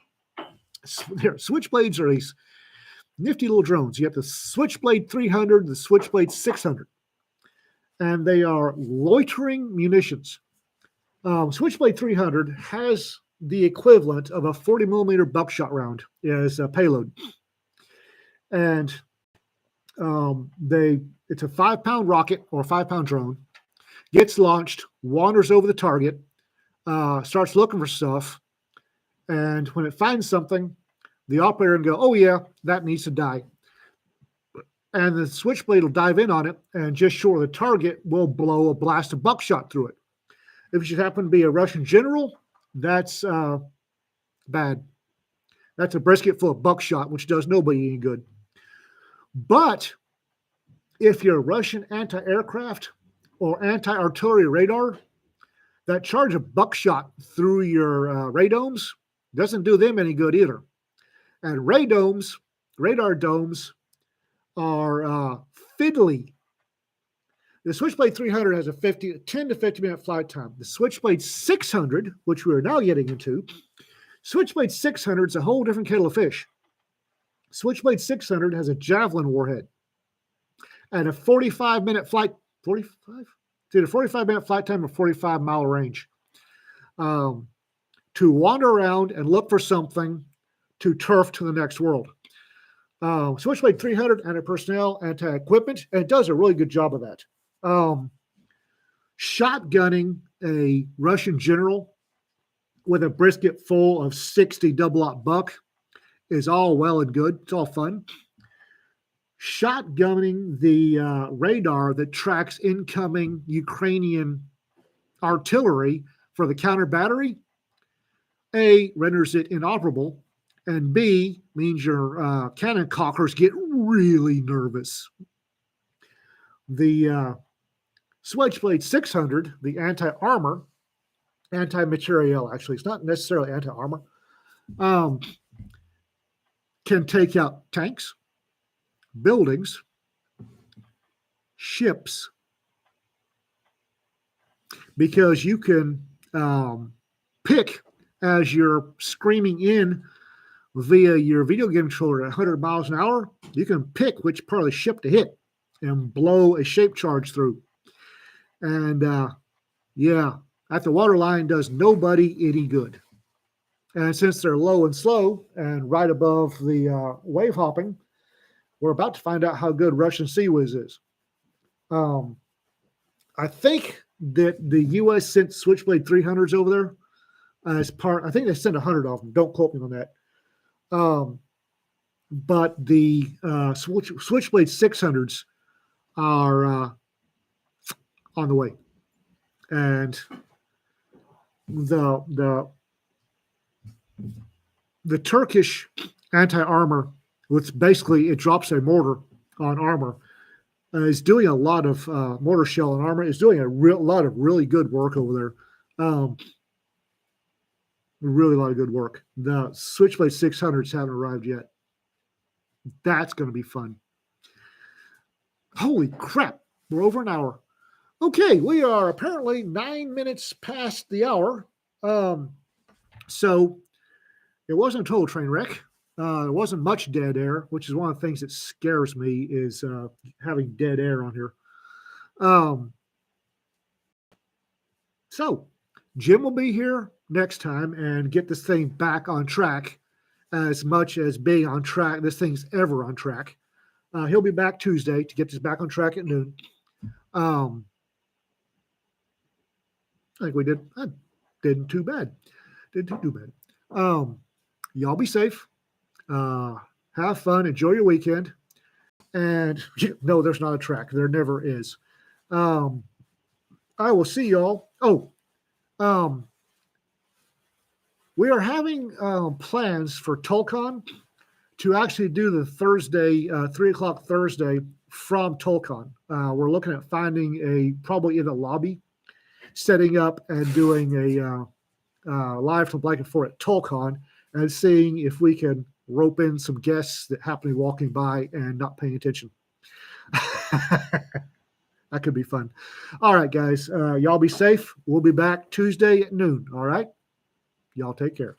Switchblades are these nifty little drones. You have the Switchblade 300, the Switchblade 600, and they are loitering munitions. Switchblade 300 has the equivalent of a 40 millimeter buckshot round as a payload. And it's a 5-pound rocket or a 5-pound drone, gets launched, wanders over the target, starts looking for stuff. And when it finds something, the operator can go, oh yeah, that needs to die. And the Switchblade will dive in on it and just short of the target will blow a blast of buckshot through it. If it should happen to be a Russian general, that's bad. That's a brisket full of buckshot, which does nobody any good. But if you're Russian anti-aircraft or anti-artillery radar, that charge of buckshot through your radomes doesn't do them any good either. And radar domes are fiddly. The Switchblade 300 has a 10 to 50 minute flight time. The Switchblade 600, which we're now getting into, Switchblade 600 is a whole different kettle of fish. Switchblade 600 has a Javelin warhead and a 45-minute flight, 45-minute flight time and 45-mile range to wander around and look for something to turf to the next world. Switchblade 300, anti-personnel, anti-equipment, and it does a really good job of that. Shotgunning a Russian general with a brisket full of 60 double-aught buck is all well and good. It's all fun. Shotgunning the radar that tracks incoming Ukrainian artillery for the counter battery, A, renders it inoperable, and B, means your cannon cockers get really nervous. The Switchblade 600, the anti-armor, anti-materiel, actually, it's not necessarily anti-armor, can take out tanks, buildings, ships, because you can pick as you're screaming in via your video game controller at 100 miles an hour, you can pick which part of the ship to hit and blow a shape charge through. And at the waterline does nobody any good. And since they're low and slow and right above the wave hopping, we're about to find out how good Russian Sea Whiz is. I think that the U.S. sent Switchblade 300s over there as part. I think they sent 100 of them. Don't quote me on that. But the Switchblade 600s are on the way, and the Turkish anti-armor, which basically it drops a mortar on armor, is doing a lot of mortar shell and armor. Is doing a lot of really good work over there. Really a lot of good work. The Switchblade 600s haven't arrived yet. That's going to be fun. Holy crap. We're over an hour. Okay, we are apparently 9 minutes past the hour. So it wasn't a total train wreck. There wasn't much dead air, which is one of the things that scares me is having dead air on here. So Jim will be here next time and get this thing back on track as much as being on track. This thing's ever on track. He'll be back Tuesday to get this back on track at noon. I think we did. I didn't too bad. Didn't too bad. Y'all be safe. Have fun. Enjoy your weekend. And no, there's not a track. There never is. I will see y'all. We are having plans for TolCon to actually do the Thursday, 3 o'clock Thursday from TolCon. We're looking at finding probably in the lobby, setting up and doing a live from Blanket Fort at TolCon and seeing if we can rope in some guests that happen to be walking by and not paying attention. That could be fun. All right, guys. Y'all be safe. We'll be back Tuesday at noon. All right. Y'all take care.